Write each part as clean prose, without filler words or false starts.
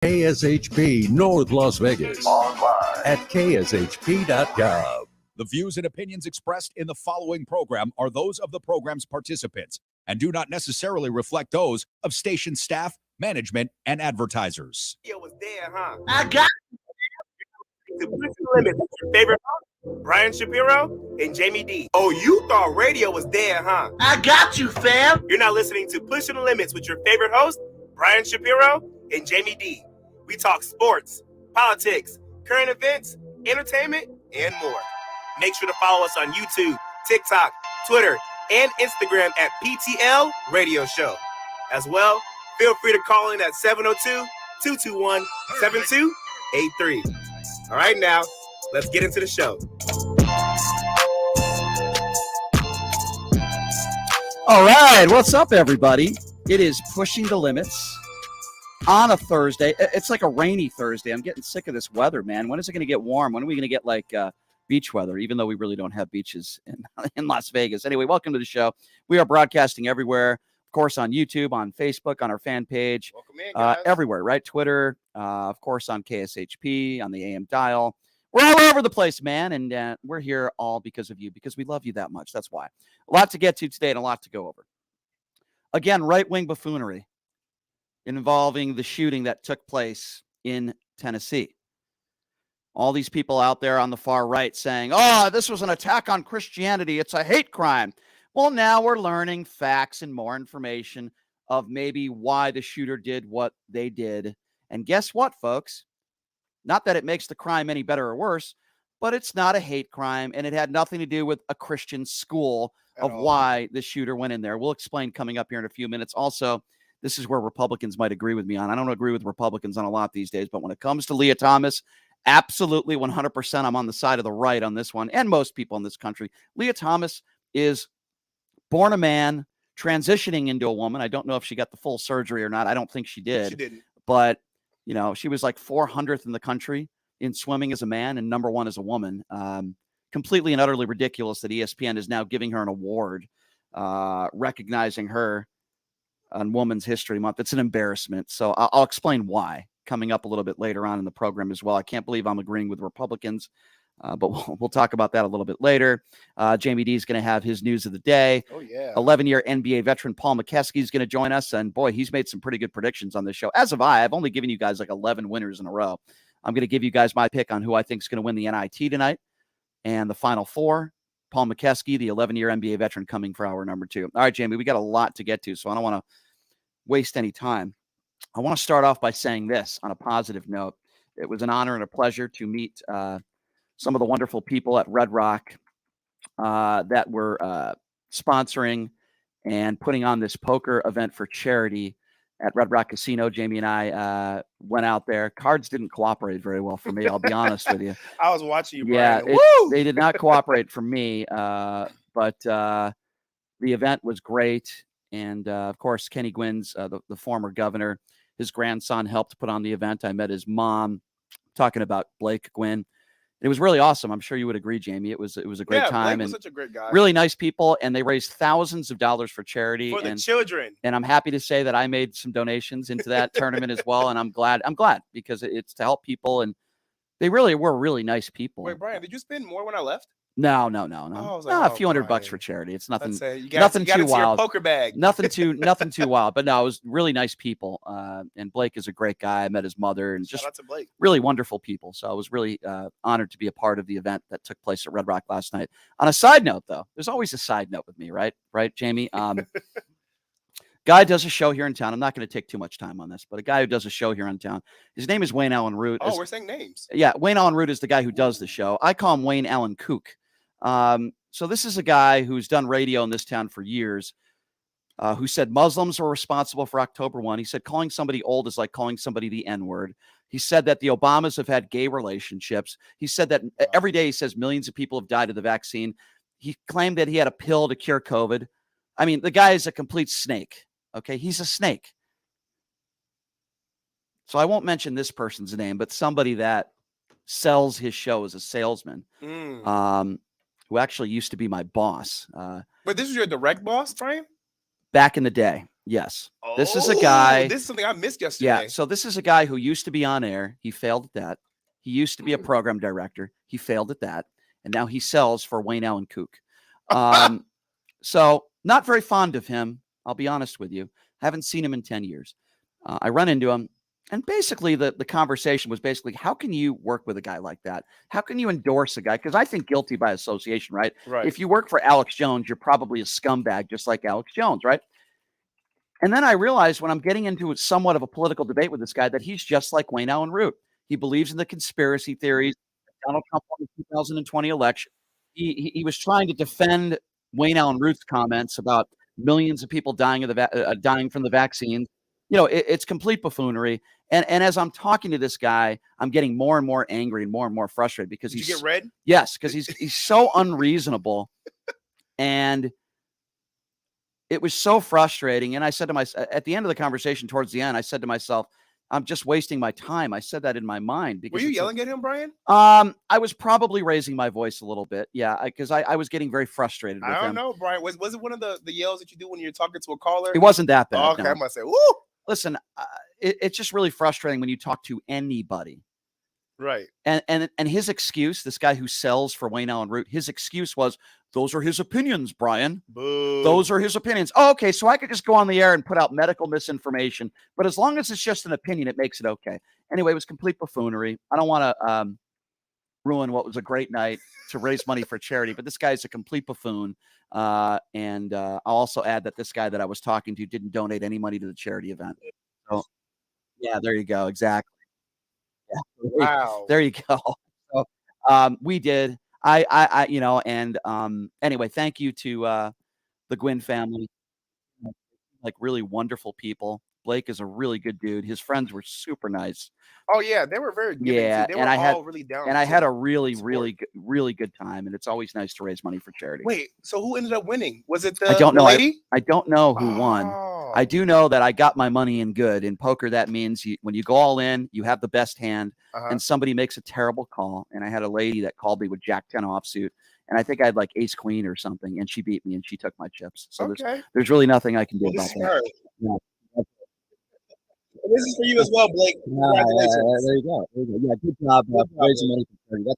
KSHP North Las Vegas. Online at kshp.gov. The views and opinions expressed in the following program are those of the program's participants and do not necessarily reflect those of station staff, management, and advertisers. It was there, huh? I got to push the limit with your favorite host, Brian Shapiro and Jamie D. Oh, you thought radio was there, huh? I got you, fam. You're not listening to Pushing the Limits with your favorite host, Brian Shapiro and Jamie D. We talk sports, politics, current events, entertainment, and more. Make sure to follow us on YouTube, TikTok, Twitter, and Instagram at PTL Radio Show. As well, feel free to call in at 702-221-7283. All right, now, let's get into the show. All right, what's up, everybody? It is Pushing the Limits on a Thursday. It's like a rainy Thursday. I'm getting sick of this weather, man. When is it going to get warm? When are we going to get like beach weather, even though we really don't have beaches in Las Vegas? Anyway, welcome to the show. We are broadcasting everywhere, of course, on YouTube, on Facebook, on our fan page. Welcome in, guys. Everywhere, right? Twitter, of course, on KSHP, on the AM dial. We're all over the place, man, and we're here all because of you, because we love you that much. That's why. A lot to get to today and a lot to go over. Again, right-wing buffoonery involving the shooting that took place in Tennessee. All these people out there on the far right saying, oh, this was an attack on Christianity. It's a hate crime. Well, now we're learning facts and more information of maybe why the shooter did what they did. And guess what, folks? Not that it makes the crime any better or worse, but it's not a hate crime, and it had nothing to do with a Christian school of why the shooter went in there. We'll explain coming up here in a few minutes. Also, this is where Republicans might agree with me on. I don't agree with Republicans on a lot these days, but when it comes to Lia Thomas, absolutely 100% I'm on the side of the right on this one, and most people in this country. Lia Thomas is born a man, transitioning into a woman. I don't know if she got the full surgery or not. I don't think she did. She didn't. But, you know, she was like 400th in the country in swimming as a man and number one as a woman. Completely and utterly ridiculous that ESPN is now giving her an award, recognizing her on Women's History Month. It's an embarrassment. So I'll explain why coming up a little bit later on in the program as well. I can't believe I'm agreeing with Republicans, but we'll talk about that a little bit later. Jamie D is going to have his news of the day. Oh, yeah. 11-year NBA veteran Paul Mokeski is going to join us. And boy, he's made some pretty good predictions on this show. As have I. I've only given you guys like 11 winners in a row. I'm going to give you guys my pick on who I think is going to win the NIT tonight and the Final Four. Paul Mokeski, the 11-year NBA veteran, coming for hour number 2. All right, Jamie, we got a lot to get to, so I don't want to waste any time. I want to start off by saying this on a positive note. It was an honor and a pleasure to meet some of the wonderful people at Red Rock that were sponsoring and putting on this poker event for charity at Red Rock Casino. Jamie and I went out there. Cards didn't cooperate very well for me, I'll be honest with you. I was watching you, Yeah, Brian. they did not cooperate for me, but the event was great. And, of course, Kenny Gwynn's, the former governor, his grandson helped put on the event. I met his mom, talking about Blake Gwynn. It was really awesome. I'm sure you would agree, Jamie. It was a great time. Blake was and such a great guy. Really nice people, and they raised thousands of dollars for charity. For the children. And I'm happy to say that I made some donations into that tournament as well, and I'm glad because it's to help people, and they really were really nice people. Wait, Brian, did you spend more when I left? No. Oh, A few $100 for charity. It's nothing. Nothing too wild. Your poker bag. Nothing too wild. But no, it was really nice people. And Blake is a great guy. I met his mother, and just really wonderful people. So I was really honored to be a part of the event that took place at Red Rock last night. On a side note, though, there's always a side note with me, right? Right, Jamie? Guy does a show here in town. I'm not going to take too much time on this, but a guy who does a show here in town. His name is Wayne Allen Root. Oh, we're saying names. Yeah, Wayne Allen Root is the guy who does the show. I call him Wayne Allen Kook. So this is a guy who's done radio in this town for years, who said Muslims were responsible for October 1. He said calling somebody old is like calling somebody the N-word. He said that the Obamas have had gay relationships. He said that every day he says millions of people have died of the vaccine. He claimed that he had a pill to cure COVID. I mean, the guy is a complete snake. Okay, he's a snake. So I won't mention this person's name, but somebody that sells his show as a salesman, who actually used to be my boss. But this is your direct boss, Brian? Back in the day. Yes. This is a guy. This is something I missed yesterday. Yeah. So this is a guy who used to be on air. He failed at that. He used to be a program director. He failed at that. And now he sells for Wayne Allen Kook. So not very fond of him. I'll be honest with you. Haven't seen him in 10 years. I run into him. And basically the conversation was basically, how can you work with a guy like that? How can you endorse a guy? Because I think guilty by association, right? If you work for Alex Jones, you're probably a scumbag, just like Alex Jones, right? And then I realized when I'm getting into somewhat of a political debate with this guy that he's just like Wayne Allen Root. He believes in the conspiracy theories. Donald Trump won the 2020 election. He was trying to defend Wayne Allen Root's comments about millions of people dying from the vaccine. It's complete buffoonery. And as I'm talking to this guy, I'm getting more and more angry and more frustrated because Did you get red? Yes, because he's so unreasonable. And it was so frustrating. And I said to myself, at the end of the conversation, towards the end, I said to myself, I'm just wasting my time. I said that in my mind. Because were you yelling at him, Brian? I was probably raising my voice a little bit. Yeah, because I was getting very frustrated with him. I don't know, Brian. Was it one of the yells that you do when you're talking to a caller? It wasn't that bad. Oh, okay, no. I must say, woo! Listen, it's just really frustrating when you talk to anybody. Right. And his excuse, this guy who sells for Wayne Allen Root, his excuse was, those are his opinions, Brian. Boo. Those are his opinions. Oh, okay, so I could just go on the air and put out medical misinformation, but as long as it's just an opinion, it makes it okay. Anyway, it was complete buffoonery. I don't want to ruin what was a great night to raise money for charity, but this guy's a complete buffoon. And I'll also add that this guy that I was talking to didn't donate any money to the charity event. So, yeah, there you go. Exactly. Yeah. Wow. There you go. So, we did. Anyway, thank you to the Gwynn family. Like really wonderful people. Blake is a really good dude. His friends were super nice. Oh yeah, they were very giving. Yeah, too. They were all really down. And I had a really good time. And it's always nice to raise money for charity. Wait, so who ended up winning? Was it the I don't know. lady? I don't know who won. I do know that I got my money in good. In poker, that means when you go all in, you have the best hand, and somebody makes a terrible call. And I had a lady that called me with Jack 10 offsuit, and I think I had like ace queen or something, and she beat me and she took my chips. So there's really nothing I can do about that. Yeah. This is for you as well, Blake. Congratulations. There you go. Yeah, good job raising money for charity.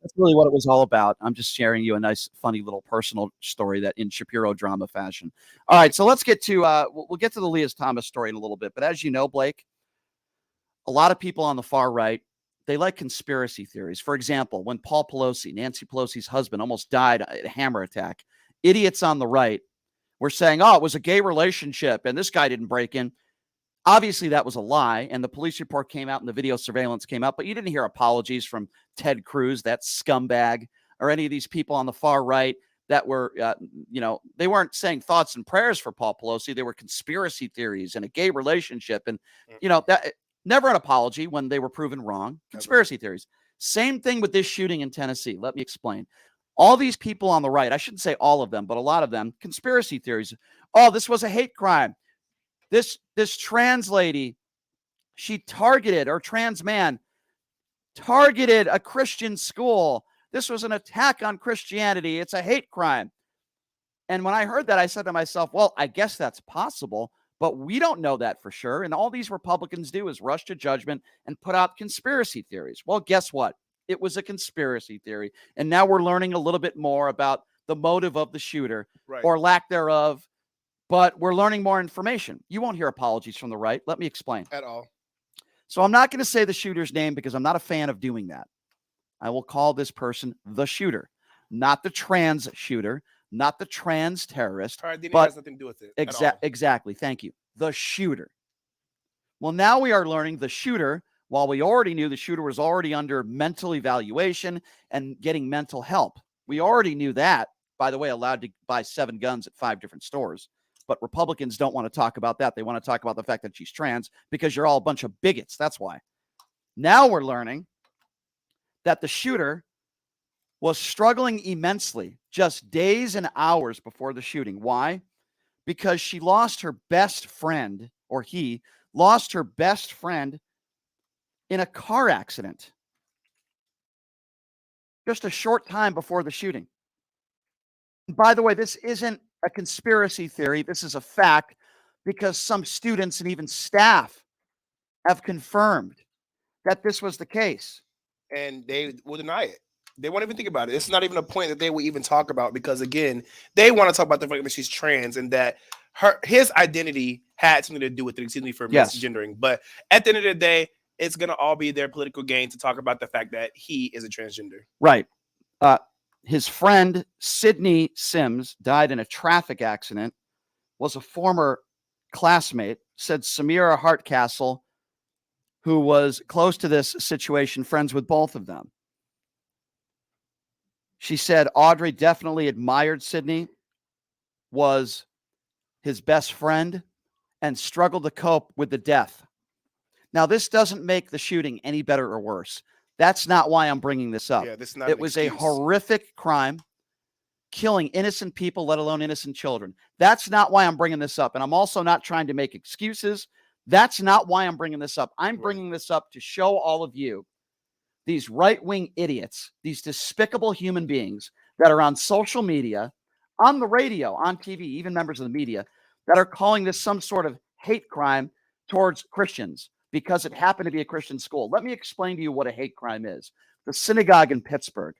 That's really what it was all about. I'm just sharing you a nice, funny little personal story that in Shapiro drama fashion. All right, so let's get to we'll get to the Lia Thomas story in a little bit. But as you know, Blake, a lot of people on the far right, they like conspiracy theories. For example, when Paul Pelosi, Nancy Pelosi's husband, almost died at a hammer attack, idiots on the right were saying, oh, it was a gay relationship and this guy didn't break in. Obviously, that was a lie, and the police report came out and the video surveillance came out, but you didn't hear apologies from Ted Cruz, that scumbag, or any of these people on the far right that were, they weren't saying thoughts and prayers for Paul Pelosi. They were conspiracy theories and a gay relationship, and, that never an apology when they were proven wrong. Conspiracy theories. Same thing with this shooting in Tennessee. Let me explain. All these people on the right, I shouldn't say all of them, but a lot of them, conspiracy theories. Oh, this was a hate crime. This trans lady, she targeted, or trans man, targeted a Christian school. This was an attack on Christianity. It's a hate crime. And when I heard that, I said to myself, well, I guess that's possible, but we don't know that for sure. And all these Republicans do is rush to judgment and put out conspiracy theories. Well, guess what? It was a conspiracy theory. And now we're learning a little bit more about the motive of the shooter, or lack thereof. But we're learning more information. You won't hear apologies from the right. Let me explain. At all. So I'm not going to say the shooter's name because I'm not a fan of doing that. I will call this person the shooter, not the trans shooter, not the trans terrorist. All right, then but it has nothing to do with it. Exactly. Thank you. The shooter. Well, now we are learning the shooter, while we already knew the shooter was already under mental evaluation and getting mental help. We already knew that. By the way, allowed to buy 7 guns at 5 different stores. But Republicans don't want to talk about that. They want to talk about the fact that she's trans because you're all a bunch of bigots. That's why. Now we're learning that the shooter was struggling immensely just days and hours before the shooting. Why? Because she lost her best friend, or he lost her best friend in a car accident just a short time before the shooting. By the way, this isn't a conspiracy theory. This is a fact. because some students and even staff have confirmed that this was the case. And they will deny it. They won't even think about it. It's not even a point that they will even talk about because, again, they want to talk about the fact that she's trans and that his identity had something to do with it, excuse me for misgendering. But at the end of the day, it's going to all be their political gain to talk about the fact that he is a transgender. Right. His friend, Sydney Sims, died in a traffic accident, was a former classmate, said Samira Hartcastle, who was close to this situation, friends with both of them. She said Audrey definitely admired Sydney, was his best friend, and struggled to cope with the death. Now, this doesn't make the shooting any better or worse. That's not why I'm bringing this up. Yeah, this is not it was excuse. A horrific crime, killing innocent people, let alone innocent children. That's not why I'm bringing this up. And I'm also not trying to make excuses. That's not why I'm bringing this up. I'm bringing this up to show all of you, these right-wing idiots, these despicable human beings that are on social media, on the radio, on TV, even members of the media, that are calling this some sort of hate crime towards Christians because it happened to be a Christian school. Let me explain to you what a hate crime is. The synagogue in Pittsburgh.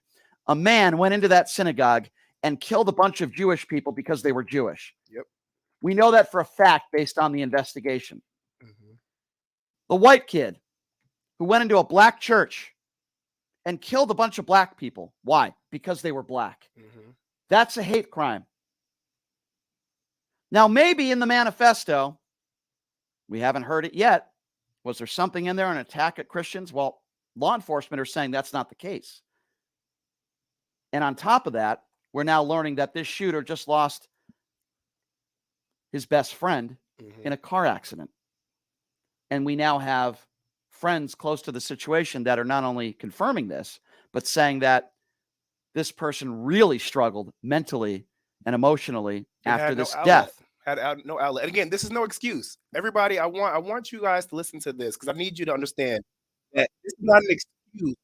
A man went into that synagogue and killed a bunch of Jewish people because they were Jewish. Yep. We know that for a fact based on the investigation. Mm-hmm. The white kid who went into a black church and killed a bunch of black people. Why? Because they were black. Mm-hmm. That's a hate crime. Now, maybe in the manifesto, we haven't heard it yet. Was there something in there, an attack at Christians? Well, law enforcement are saying that's not the case. And on top of that, we're now learning that this shooter just lost his best friend in a car accident. And we now have friends close to the situation that are not only confirming this, but saying that this person really struggled mentally and emotionally after this death. Had no outlet. And again, this is no excuse. Everybody, I want you guys to listen to this because I need you to understand that this is not an excuse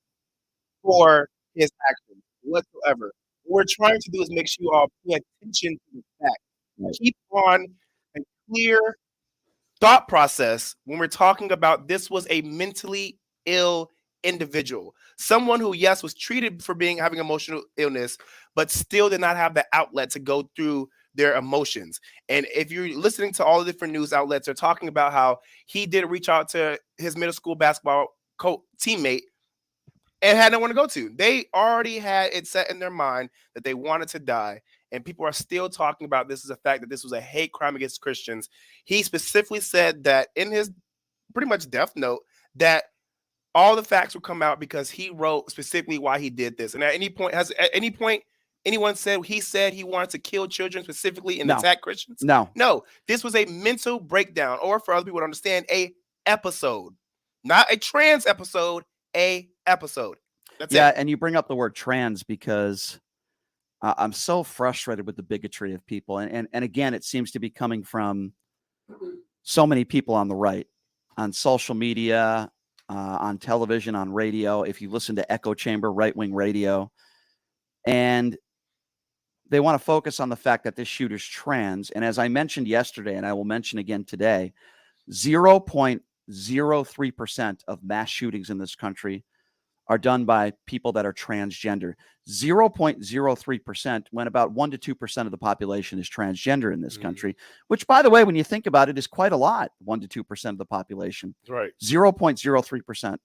for his actions whatsoever. What we're trying to do is make sure you all pay attention to the fact. Right. Keep on a clear thought process when we're talking about this was a mentally ill individual. Someone who, yes, was treated for having emotional illness, but still did not have the outlet to go through their emotions. And if you're listening to all the different news outlets, they're talking about how he did reach out to his middle school basketball teammate and had no one to go to. They already had it set in their mind that they wanted to die. And people are still talking about this as a fact that this was a hate crime against Christians. He specifically said that in his pretty much death note that all the facts will come out because he wrote specifically why he did this. And at any point anyone said he wanted to kill children specifically and attack Christians? No. This was a mental breakdown, or for other people to understand, a episode, not a trans episode, a episode. That's it. And you bring up the word trans because I'm so frustrated with the bigotry of people, and again, it seems to be coming from so many people on the right, on social media, on television, on radio. If you listen to echo chamber, right-wing radio, and they want to focus on the fact that this shooter's trans. And as I mentioned yesterday, and I will mention again today, 0.03% of mass shootings in this country are done by people that are transgender. 0.03%, when about 1% to 2% of the population is transgender in this country, which, by the way, when you think about it, is quite a lot, 1% to 2% of the population. Right. 0.03%.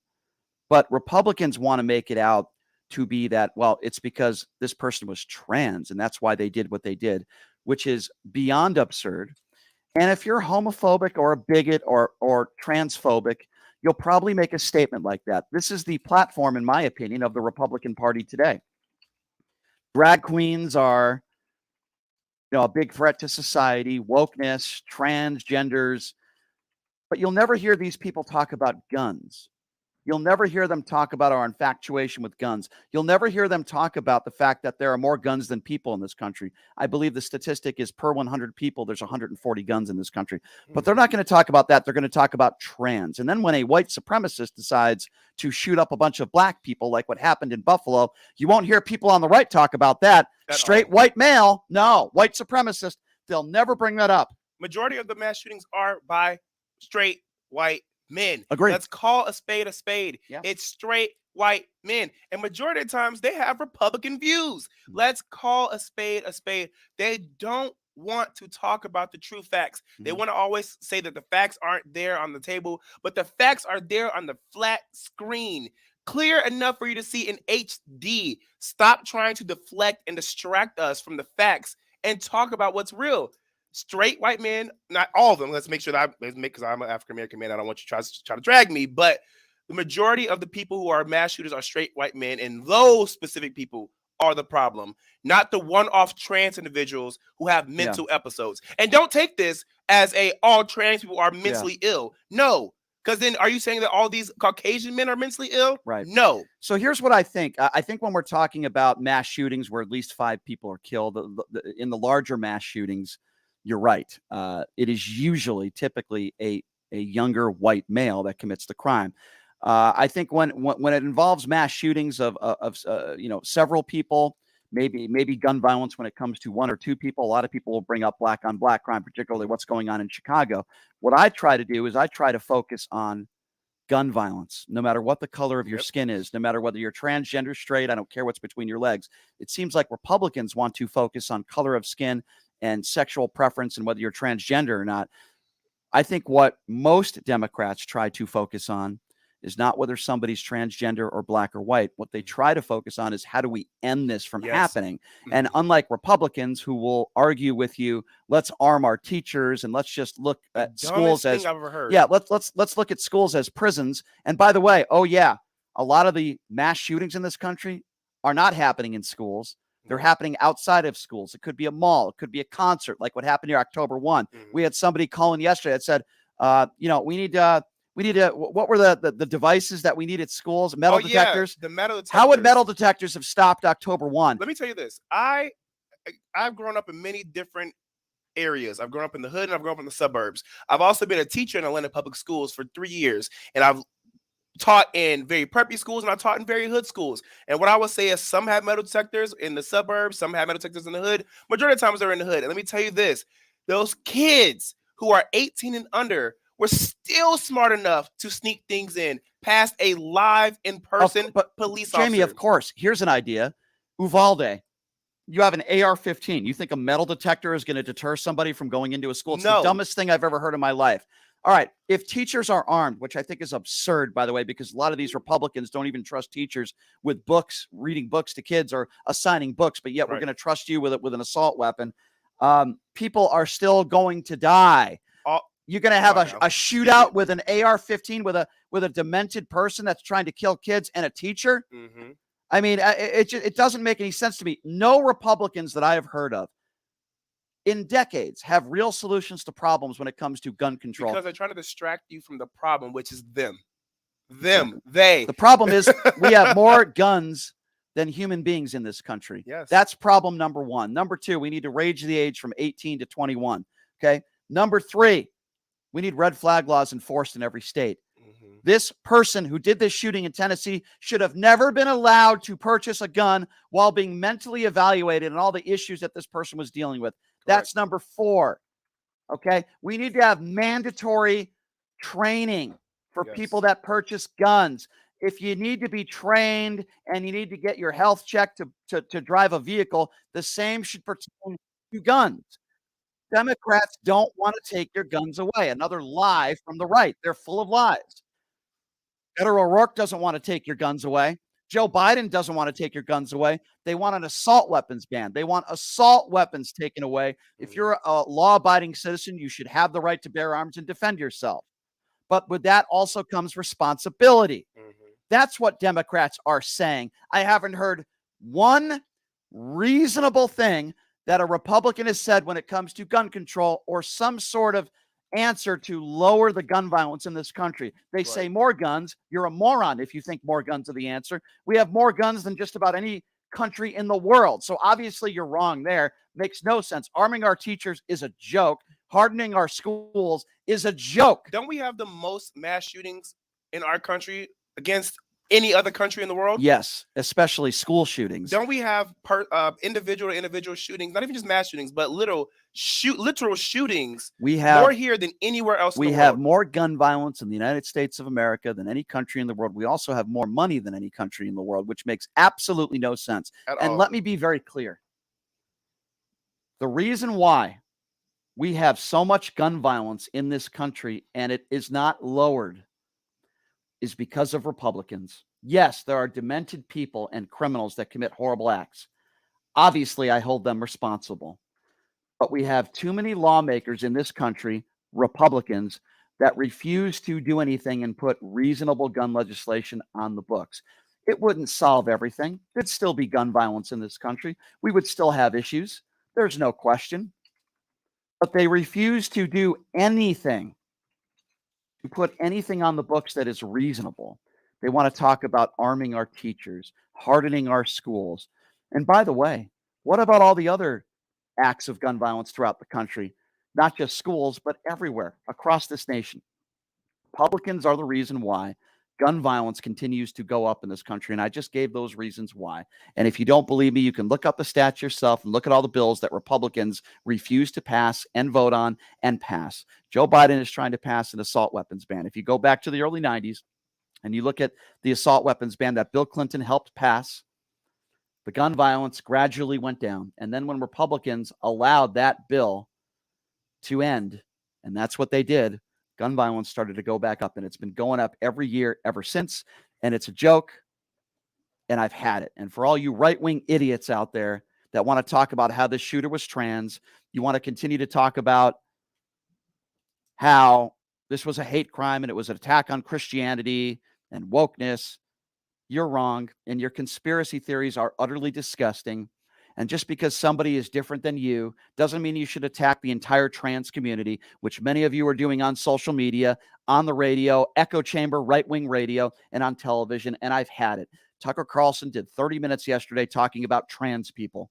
But Republicans want to make it out to be that, well, it's because this person was trans and that's why they did what they did, which is beyond absurd. And if you're homophobic or a bigot or transphobic, you'll probably make a statement like that. This is the platform, in my opinion, of the Republican Party today. Drag queens are, a big threat to society, wokeness, transgenders, but you'll never hear these people talk about guns. You'll never hear them talk about our infatuation with guns. You'll never hear them talk about the fact that there are more guns than people in this country. I believe the statistic is per 100 people, there's 140 guns in this country. But they're not going to talk about that. They're going to talk about trans. And then when a white supremacist decides to shoot up a bunch of black people, like what happened in Buffalo, you won't hear people on the right talk about that. Straight white male, no, white supremacist, they'll never bring that up. Majority of the mass shootings are by straight white men. Agreed. Let's call a spade a spade. Yeah. It's straight white men. And majority of the times they have Republican views. Let's call a spade a spade. They don't want to talk about the true facts. They want to always say that the facts aren't there on the table, but the facts are there on the flat screen. Clear enough for you to see in HD. Stop trying to deflect and distract us from the facts and talk about what's real. Straight white men, not all of them. Let's make sure that because I'm an African American man, I don't want you to try to drag me. But the majority of the people who are mass shooters are straight white men, and those specific people are the problem, not the one-off trans individuals who have mental episodes. And don't take this as all trans people are mentally ill. No, because then are you saying that all these Caucasian men are mentally ill? Right. No. So here's what I think. I think when we're talking about mass shootings where at least 5 people are killed, in the larger mass shootings, you're right. It is typically a younger white male that commits the crime. I think when it involves mass shootings of several people, maybe gun violence when it comes to 1 or 2 people, a lot of people will bring up black on black crime, particularly what's going on in Chicago. What I try to do is I try to focus on gun violence, no matter what the color of your skin is, no matter whether you're transgender, straight, I don't care what's between your legs. It seems like Republicans want to focus on color of skin and sexual preference and whether you're transgender or not. I think what most Democrats try to focus on is not whether somebody's transgender or black or white. What they try to focus on is how do we end this from happening? And unlike Republicans who will argue with you, let's arm our teachers and let's just look at schools as I've ever heard. Let's look at schools as prisons. And by the way, a lot of the mass shootings in this country are not happening in schools. They're happening outside of schools. It could be a mall. It could be a concert, like what happened here October 1. We had somebody calling yesterday that said, we need to, what were the devices that we need at schools? Metal detectors? The metal detectors. How would metal detectors have stopped October 1? Let me tell you this. I've grown up in many different areas. I've grown up in the hood and I've grown up in the suburbs. I've also been a teacher in Atlanta public schools for 3 years. And I've taught in very preppy schools and I taught in very hood schools. And what I would say is some have metal detectors in the suburbs, some have metal detectors in the hood. Majority of times they're in the hood. And let me tell you this, those kids who are 18 and under were still smart enough to sneak things in past a live in-person police officer. Jamie, of course. Here's an idea. Uvalde, you have an AR-15. You think a metal detector is going to deter somebody from going into a school? It's the dumbest thing I've ever heard in my life. All right, if teachers are armed, which I think is absurd, by the way, because a lot of these Republicans don't even trust teachers with books, reading books to kids or assigning books, but yet we're going to trust you with an assault weapon. People are still going to die. You're going to have a shootout with an AR-15 with a demented person that's trying to kill kids and a teacher. I mean, it doesn't make any sense to me. No Republicans that I have heard of in decades have real solutions to problems when it comes to gun control. Because they're trying to distract you from the problem, which is them. They. The problem is we have more guns than human beings in this country. Yes. That's problem number 1. Number 2, we need to raise the age from 18 to 21. Okay. Number 3, we need red flag laws enforced in every state. This person who did this shooting in Tennessee should have never been allowed to purchase a gun while being mentally evaluated and all the issues that this person was dealing with. That's number 4. Okay. We need to have mandatory training for people that purchase guns. If you need to be trained and you need to get your health checked to drive a vehicle, the same should pertain to guns. Democrats don't want to take your guns away. Another lie from the right. They're full of lies. Beto O'Rourke doesn't want to take your guns away. Joe Biden doesn't want to take your guns away. They want an assault weapons ban. They want assault weapons taken away. If you're a law-abiding citizen, you should have the right to bear arms and defend yourself. But with that also comes responsibility. That's what Democrats are saying. I haven't heard one reasonable thing that a Republican has said when it comes to gun control or some sort of answer to lower the gun violence in this country. They say more guns. You're a moron if you think more guns are the answer. We have more guns than just about any country in the world. So obviously you're wrong there. Makes no sense. Arming our teachers is a joke. Hardening our schools is a joke. Don't we have the most mass shootings in our country against any other country in the world? Yes, especially school shootings. Don't we have individual to individual shootings, not even just mass shootings, but literal shootings We have more here than anywhere else in the We world? have more gun violence in the United States of America than any country in the world. We also have more money than any country in the world, which makes absolutely no sense. At And all. let me be very clear. The reason why we have so much gun violence in this country and it is not lowered is because of Republicans. Yes, there are demented people and criminals that commit horrible acts. Obviously, I hold them responsible. But we have too many lawmakers in this country, Republicans, that refuse to do anything and put reasonable gun legislation on the books. It wouldn't solve everything. There'd still be gun violence in this country. We would still have issues. There's no question. But they refuse to do anything, to put anything on the books that is reasonable. They want to talk about arming our teachers, hardening our schools. And by the way, what about all the other acts of gun violence throughout the country? Not just schools, but everywhere across this nation. Republicans are the reason why gun violence continues to go up in this country. And I just gave those reasons why. And if you don't believe me, you can look up the stats yourself and look at all the bills that Republicans refuse to pass and vote on and pass. Joe Biden is trying to pass an assault weapons ban. If you go back to the early 90s and you look at the assault weapons ban that Bill Clinton helped pass, the gun violence gradually went down. And then when Republicans allowed that bill to end, and that's what they did, gun violence started to go back up, and it's been going up every year ever since. And it's a joke, and I've had it. And for all you right-wing idiots out there that want to talk about how this shooter was trans, you want to continue to talk about how this was a hate crime and it was an attack on Christianity and wokeness, you're wrong, and your conspiracy theories are utterly disgusting. And just because somebody is different than you doesn't mean you should attack the entire trans community, which many of you are doing on social media, on the radio, echo chamber, right-wing radio, and on television. And I've had it. Tucker Carlson did 30 minutes yesterday talking about trans people.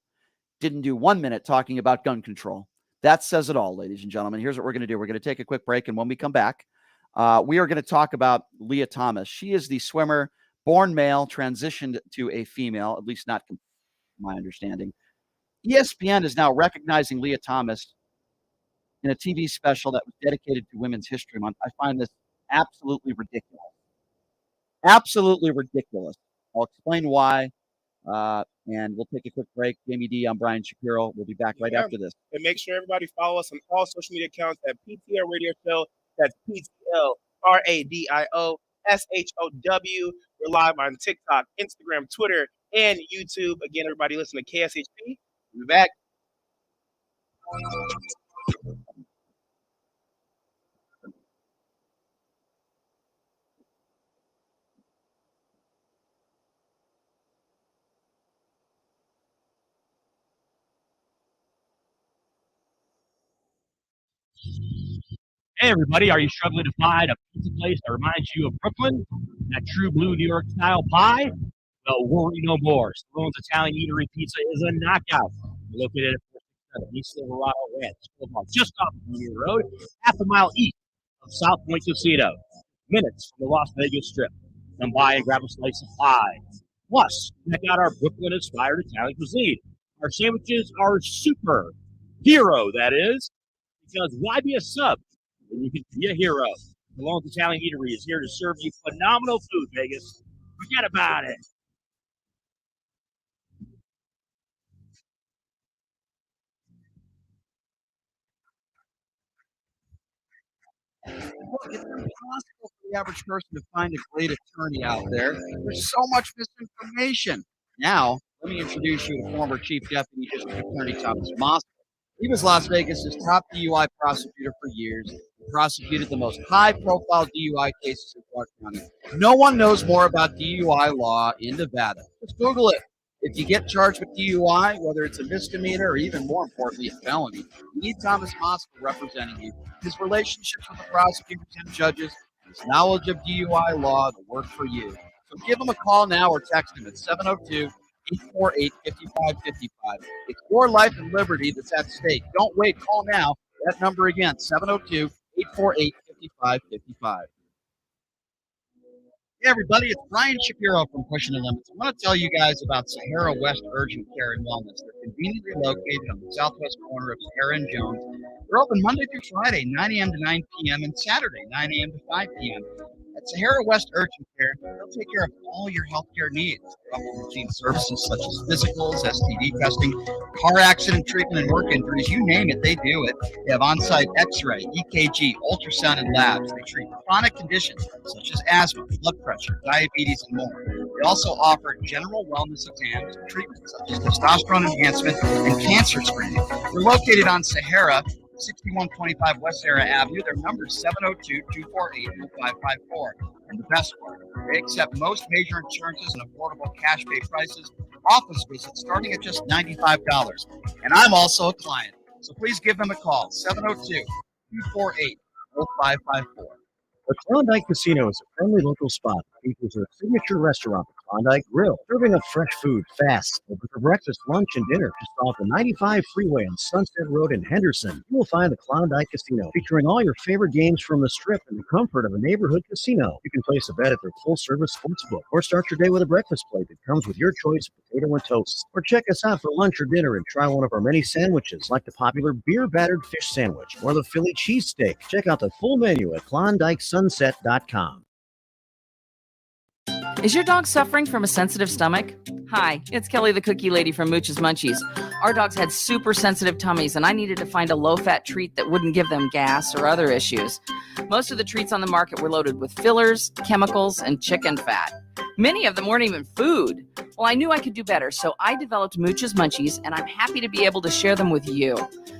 Didn't do 1 minute talking about gun control. That says it all, ladies and gentlemen. Here's what we're going to do. We're going to take a quick break. And when we come back, we are going to talk about Lia Thomas. She is the swimmer, born male, transitioned to a female, at least not my understanding. ESPN is now recognizing Lia Thomas in a TV special that was dedicated to Women's History Month. I find this absolutely ridiculous. Absolutely ridiculous. I'll explain why, and we'll take a quick break. Jamie D, I'm Brian Shapiro. We'll be back right after this. And make sure everybody follow us on all social media accounts at PTL Radio Show. That's PTLRADIO SHOW. We're live on TikTok, Instagram, Twitter, and YouTube. Again, everybody listen to KSHP. We'll be back. Hey, everybody, are you struggling to find a pizza place that reminds you of Brooklyn? That true blue New York style pie? Well, worry no more. Saloon's Italian Eatery Pizza is a knockout. We're located at East Silverado Ranch, just off Union Road, half a mile east of South Point Casino, minutes from the Las Vegas Strip. Come by and grab a slice of pie. Plus, check out our Brooklyn-inspired Italian cuisine. Our sandwiches are super hero, that is, because why be a sub when you can be a hero? Malone's Italian Eatery is here to serve you phenomenal food, Vegas. Forget about it. Look, it's impossible for the average person to find a great attorney out there. There's so much misinformation. Now, let me introduce you to former Chief Deputy District Attorney Thomas Moss. He was Las Vegas' top DUI prosecutor for years. He prosecuted the most high-profile DUI cases in Clark County. No one knows more about DUI law in Nevada. Just Google it. If you get charged with DUI, whether it's a misdemeanor or even more importantly, a felony, you need Thomas Moss representing you. His relationships with the prosecutors and judges, his knowledge of DUI law to work for you. So give him a call now or text him at 702-848-5555. It's your life and liberty that's at stake. Don't wait. Call now. That number again, 702-848-5555. Hey everybody, it's Brian Shapiro from Pushing the Limits. I want to tell you guys about Sahara West Urgent Care and Wellness. They're conveniently located on the southwest corner of Sahara and Jones. They're open Monday through Friday, 9 a.m. to 9 p.m. and Saturday, 9 a.m. to 5 p.m. At Sahara West Urgent Care, they'll take care of all your healthcare needs. They offer routine services such as physicals, STD testing, car accident treatment, and work injuries. You name it, they do it. They have on-site X-ray, EKG, ultrasound, and labs. They treat chronic conditions such as asthma, blood pressure, diabetes, and more. They also offer general wellness exams and treatments such as testosterone enhancement and cancer screening. They're located on Sahara, 6125 West Sahara Avenue. Their number is 702-248-0554. And the best part, they accept most major insurances and affordable cash pay prices. Office visits starting at just $95. And I'm also a client. So please give them a call, 702-248-0554. The Klondike Casino is a friendly local spot that features a signature restaurant, the Klondike Grill, serving up fresh food fast. Open for breakfast, lunch, and dinner just off the 95 freeway on Sunset Road in Henderson. You will find the Klondike Casino featuring all your favorite games from the Strip in the comfort of a neighborhood casino. You can place a bet at their full-service sports book or start your day with a breakfast plate that comes with your choice of potato and toast. Or check us out for lunch or dinner and try one of our many sandwiches like the popular beer-battered fish sandwich or the Philly cheesesteak. Check out the full menu at KlondikeSunset.com. Is your dog suffering from a sensitive stomach? Hi, it's Kelly the Cookie Lady from Mooch's Munchies. Our dogs had super sensitive tummies, and I needed to find a low-fat treat that wouldn't give them gas or other issues. Most of the treats on the market were loaded with fillers, chemicals, and chicken fat. Many of them weren't even food. Well, I knew I could do better, so I developed Mooch's Munchies, and I'm happy to be able to share them with you.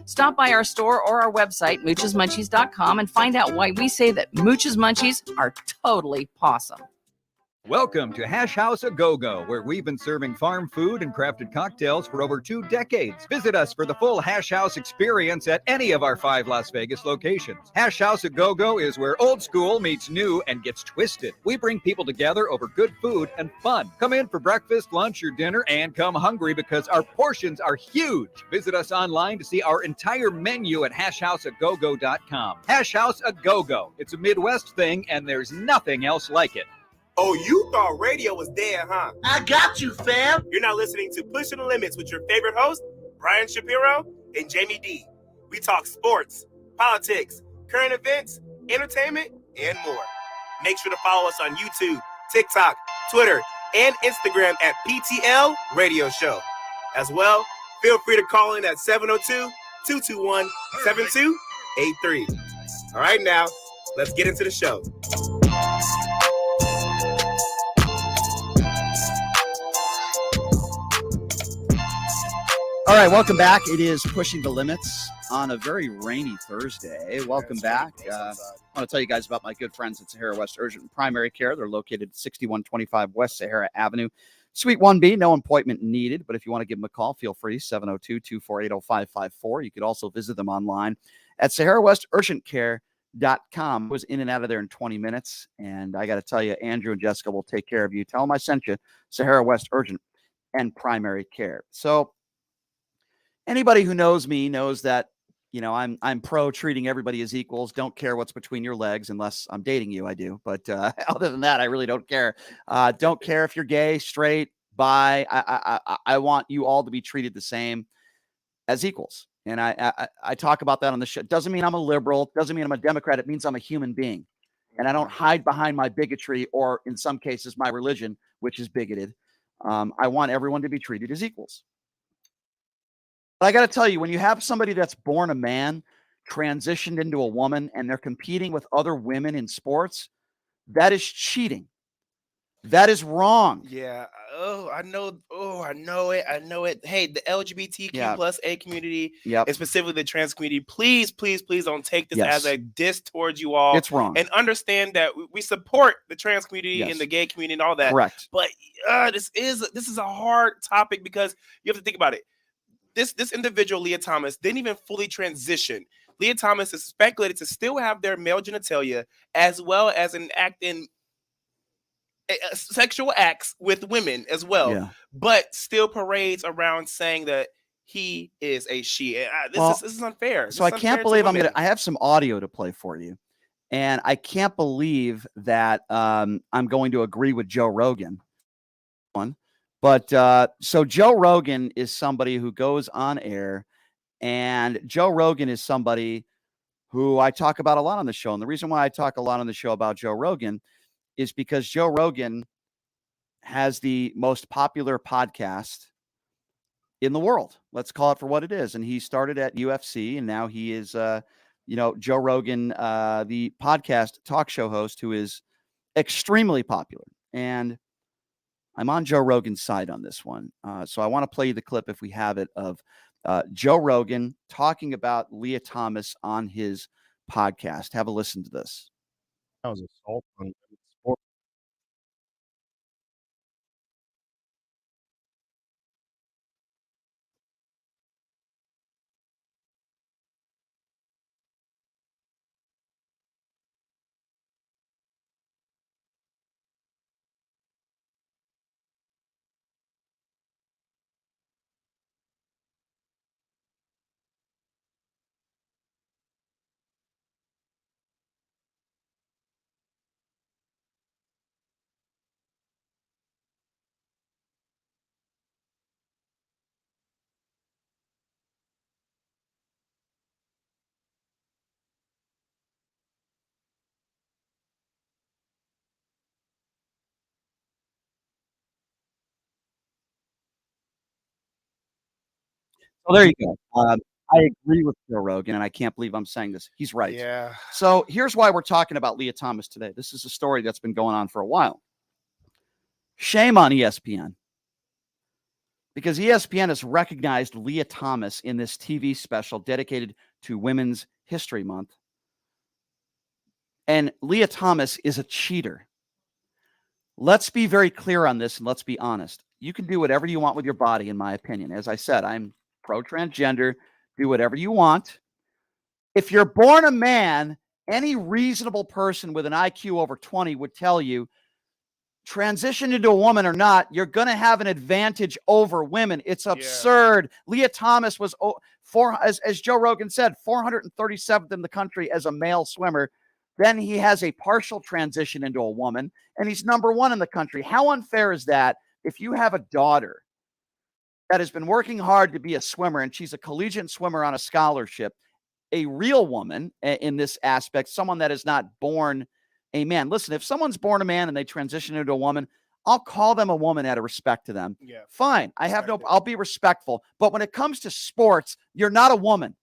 Stop by our store or our website, moochesmunchies.com, and find out why we say that Mooch's Munchies are totally pawsome. Welcome to Hash House A Go-Go, where we've been serving farm food and crafted cocktails for over 2 decades. Visit us for the full Hash House experience at any of our 5 Las Vegas locations. Hash House A Go-Go is where old school meets new and gets twisted. We bring people together over good food and fun. Come in for breakfast, lunch, or dinner, and come hungry because our portions are huge. Visit us online to see our entire menu at hashhouseagogo.com. Hash House A Go-Go. It's a Midwest thing, and there's nothing else like it. Oh, you thought radio was dead, huh? I got you, fam. You're not listening to Pushing the Limits with your favorite host, Brian Shapiro and Jamie D. We talk sports, politics, current events, entertainment, and more. Make sure to follow us on YouTube, TikTok, Twitter, and Instagram at PTL Radio Show. As well, feel free to call in at 702-221-7283. All right, now, let's get into the show. All right, welcome back. It is Pushing the Limits on a very rainy Thursday. Welcome back. I want to tell you guys about my good friends at Sahara West Urgent Primary Care. They're located at 6125 West Sahara Avenue, Suite 1B. No appointment needed, but if you want to give them a call, feel free, 702-248-0554. You could also visit them online at SaharaWestUrgentCare.com. I was in and out of there in 20 minutes, and I got to tell you, Andrew and Jessica will take care of you. Tell them I sent you, Sahara West Urgent and Primary Care. So, anybody who knows me knows that, you know, I'm pro treating everybody as equals. Don't care what's between your legs unless I'm dating you. I do. But other than that, I really don't care. Don't care if you're gay, straight, bi. I want you all to be treated the same as equals. And I talk about that on the show. Doesn't mean I'm a liberal. Doesn't mean I'm a Democrat. It means I'm a human being. And I don't hide behind my bigotry or, in some cases, my religion, which is bigoted. I want everyone to be treated as equals. But I got to tell you, when you have somebody that's born a man, transitioned into a woman, and they're competing with other women in sports, that is cheating. That is wrong. Yeah. I know it. Hey, the LGBTQ plus A community, and specifically the trans community, please don't take this as a diss towards you all. It's wrong. And understand that we support the trans community and the gay community and all that. Correct. But this is a hard topic because you have to think about it. This individual, Lia Thomas, didn't even fully transition. Lia Thomas is speculated to still have their male genitalia as well as an act in sexual acts with women as well, but still parades around saying that he is a she. This is unfair. So I can't believe I have some audio to play for you. And I can't believe that I'm going to agree with Joe Rogan. But so Joe Rogan is somebody who goes on air, and Joe Rogan is somebody who I talk about a lot on the show. And the reason why I talk a lot on the show about Joe Rogan is because Joe Rogan has the most popular podcast in the world. Let's call it for what it is. And he started at UFC, and now he is, Joe Rogan, the podcast talk show host who is extremely popular. And I'm on Joe Rogan's side on this one. So I want to play you the clip, if we have it, of Joe Rogan talking about Lia Thomas on his podcast. Have a listen to this. That was assault on sport. So there you go. I agree with Joe Rogan, and I can't believe I'm saying this. He's right. Yeah. So here's why we're talking about Lia Thomas today. This is a story that's been going on for a while. Shame on ESPN, because ESPN has recognized Lia Thomas in this TV special dedicated to Women's History Month. And Lia Thomas is a cheater. Let's be very clear on this, and let's be honest. You can do whatever you want with your body, in my opinion. As I said, I'm pro-transgender. Do whatever you want. If you're born a man, any reasonable person with an IQ over 20 would tell you, transition into a woman or not, you're going to have an advantage over women. It's absurd. Lia Thomas was, as Joe Rogan said, 437th in the country as a male swimmer. Then he has a partial transition into a woman, and he's number one in the country. How unfair is that if you have a daughter that has been working hard to be a swimmer, and she's a collegiate swimmer on a scholarship, a real woman in this aspect, someone that is not born a man. Listen, if someone's born a man and they transition into a woman, I'll call them a woman out of respect to them. Yeah. Fine. I'll be respectful. But when it comes to sports, you're not a woman.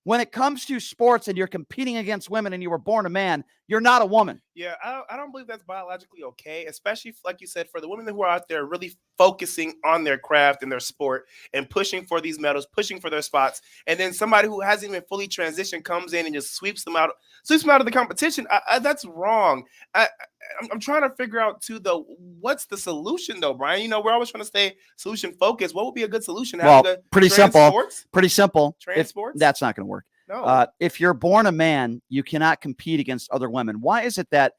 When it comes to sports and you're competing against women and you were born a man, you're not a woman. Yeah, I don't believe that's biologically okay, especially, like you said, for the women who are out there really focusing on their craft and their sport and pushing for these medals, pushing for their spots. And then somebody who hasn't even fully transitioned comes in and just sweeps them out of the competition. That's wrong. I'm trying to figure out, too, though, what's the solution, though, Brian? We're always trying to stay solution focused. What would be a good solution? Well, pretty simple. Pretty simple. Transports? That's not going to work. No. If you're born a man, you cannot compete against other women. Why is it that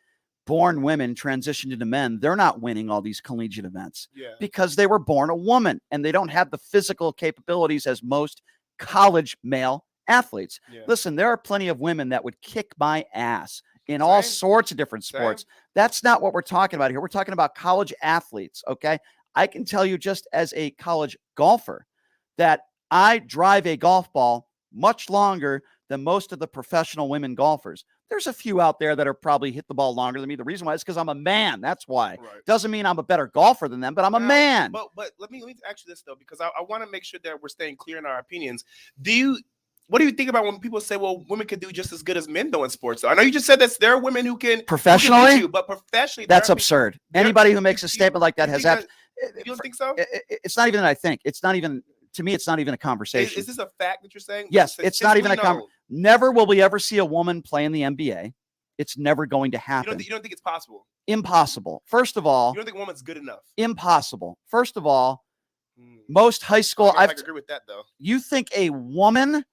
born women transition into men? They're not winning all these collegiate events because they were born a woman and they don't have the physical capabilities as most college male athletes. Listen, there are plenty of women that would kick my ass in all sorts of different sports. That's not what we're talking about here. We're talking about college athletes, okay? I can tell you, just as a college golfer, that I drive a golf ball much longer than most of the professional women golfers. There's a few out there that are probably hit the ball longer than me. The reason why is because I'm a man. That's why. Doesn't mean I'm a better golfer than them, but I'm a man. But let me ask you this, though, because I want to make sure that we're staying clear in our opinions. What do you think about when people say, well, women can do just as good as men, though, in sports? So I know you just said that there are women who can professionally, but professionally, that's absurd. Anybody who makes a statement like that has that. You don't think so? It's not even that I think. It's not even. To me, it's not even a conversation. Is this a fact that you're saying? Yes, it's not even a conversation. Never will we ever see a woman play in the NBA. It's never going to happen. You don't think it's possible? Impossible. First of all, you don't think a woman's good enough? Impossible. First of all, most high school. I agree with that, though. You think a woman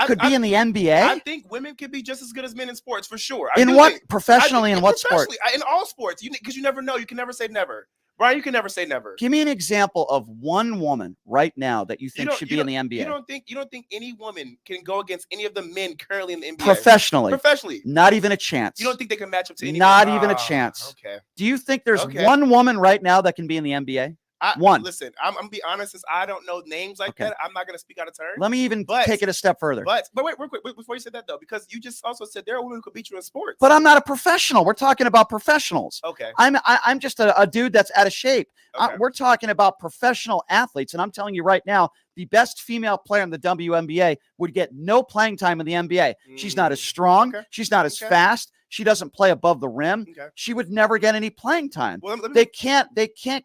could be in the NBA? I think women could be just as good as men in sports, for sure. In what professionally? In what sport? In all sports, because you never know. You can never say never. Brian, you can never say never. Give me an example of one woman right now that you think should be in the NBA. You don't think any woman can go against any of the men currently in the NBA? Professionally. Not even a chance. You don't think they can match up to anyone? Not even a chance. Okay. Do you think there's one woman right now that can be in the NBA? One. Listen, I'm gonna be honest. Since I don't know names like that, I'm not gonna speak out of turn. Let me even take it a step further. But wait, real quick, before you said that though, because you just also said there are women who could beat you in sports. But I'm not a professional. We're talking about professionals. Okay. I'm just a dude that's out of shape. Okay. We're talking about professional athletes, and I'm telling you right now, the best female player in the WNBA would get no playing time in the NBA. She's not as strong. Okay. She's not as fast. She doesn't play above the rim. Okay. She would never get any playing time. Well, they can't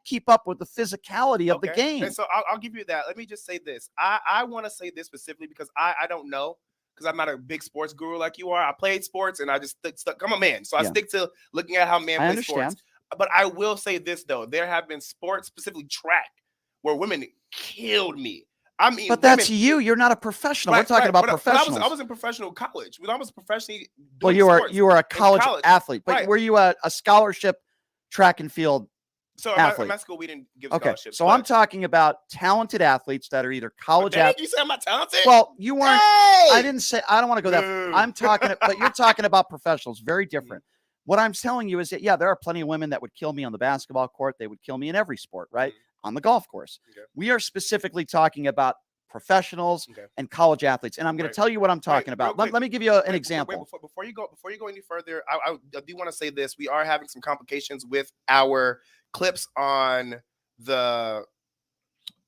keep up with the physicality of the game. And so I'll give you that. Let me just say this. I want to say this specifically because I don't know, because I'm not a big sports guru like you are. I played sports and I just stuck. I'm a man, so I stick to looking at how men play sports. But I will say this though: there have been sports, specifically track, where women killed me. I mean, but that's you. You're not a professional. We're talking about professionals. I was in professional college. When I was professionally doing you were a college athlete, but were you a scholarship track and field athlete? In my school, we didn't give scholarships. So I'm talking about talented athletes that are either college athletes. You say I'm not talented? Well, you weren't. Hey! I didn't say. I don't want to go that. I'm talking, but you're talking about professionals. Very different. What I'm telling you is that there are plenty of women that would kill me on the basketball court. They would kill me in every sport, right? On the golf course. Okay. We are specifically talking about professionals and college athletes. And I'm going to tell you what I'm talking about. Let me give you an example. Before you go any further, I do want to say this. We are having some complications with our clips on the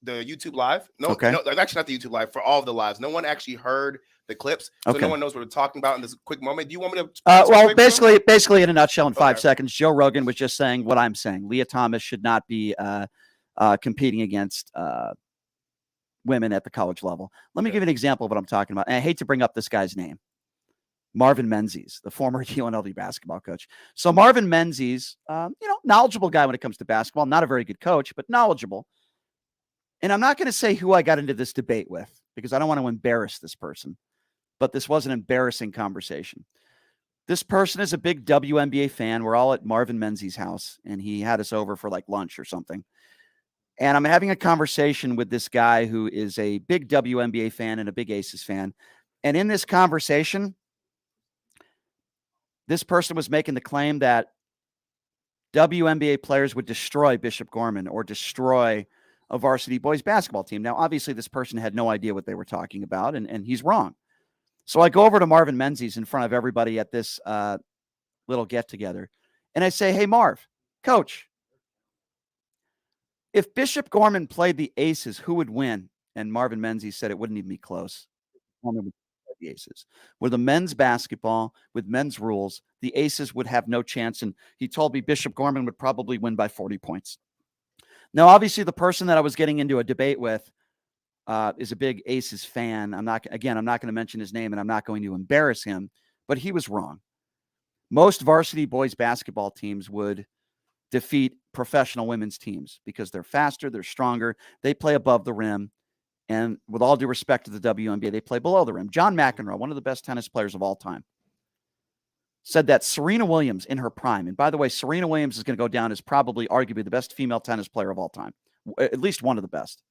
YouTube live. No, actually not the YouTube live, for all of the lives. No one actually heard the clips, so no one knows what we're talking about in this quick moment. Do you want me to? Well, basically, in a nutshell, in 5 seconds, Joe Rogan was just saying what I'm saying. Lia Thomas should not be competing against women at the college level. Let me give you an example of what I'm talking about. And I hate to bring up this guy's name, Marvin Menzies, the former UNLV basketball coach. So Marvin Menzies, knowledgeable guy when it comes to basketball, not a very good coach, but knowledgeable. And I'm not going to say who I got into this debate with because I don't want to embarrass this person. But this was an embarrassing conversation. This person is a big WNBA fan. We're all at Marvin Menzies' house, and he had us over for like lunch or something. And I'm having a conversation with this guy who is a big WNBA fan and a big Aces fan. And in this conversation, this person was making the claim that WNBA players would destroy Bishop Gorman or destroy a varsity boys basketball team. Now, obviously, this person had no idea what they were talking about, and he's wrong. So I go over to Marvin Menzies in front of everybody at this little get-together, and I say, hey, Marv, coach, if Bishop Gorman played the Aces, who would win? And Marvin Menzies said it wouldn't even be close. Gorman would play the Aces. With a men's basketball, with men's rules, the Aces would have no chance, and he told me Bishop Gorman would probably win by 40 points. Now, obviously, the person that I was getting into a debate with is a big Aces fan. I'm not going to mention his name, and I'm not going to embarrass him, but he was wrong. Most varsity boys basketball teams would defeat professional women's teams because they're faster, they're stronger, they play above the rim, and with all due respect to the WNBA, they play below the rim. John McEnroe, one of the best tennis players of all time, said that Serena Williams in her prime, and by the way, Serena Williams is going to go down as probably arguably the best female tennis player of all time, at least one of the best,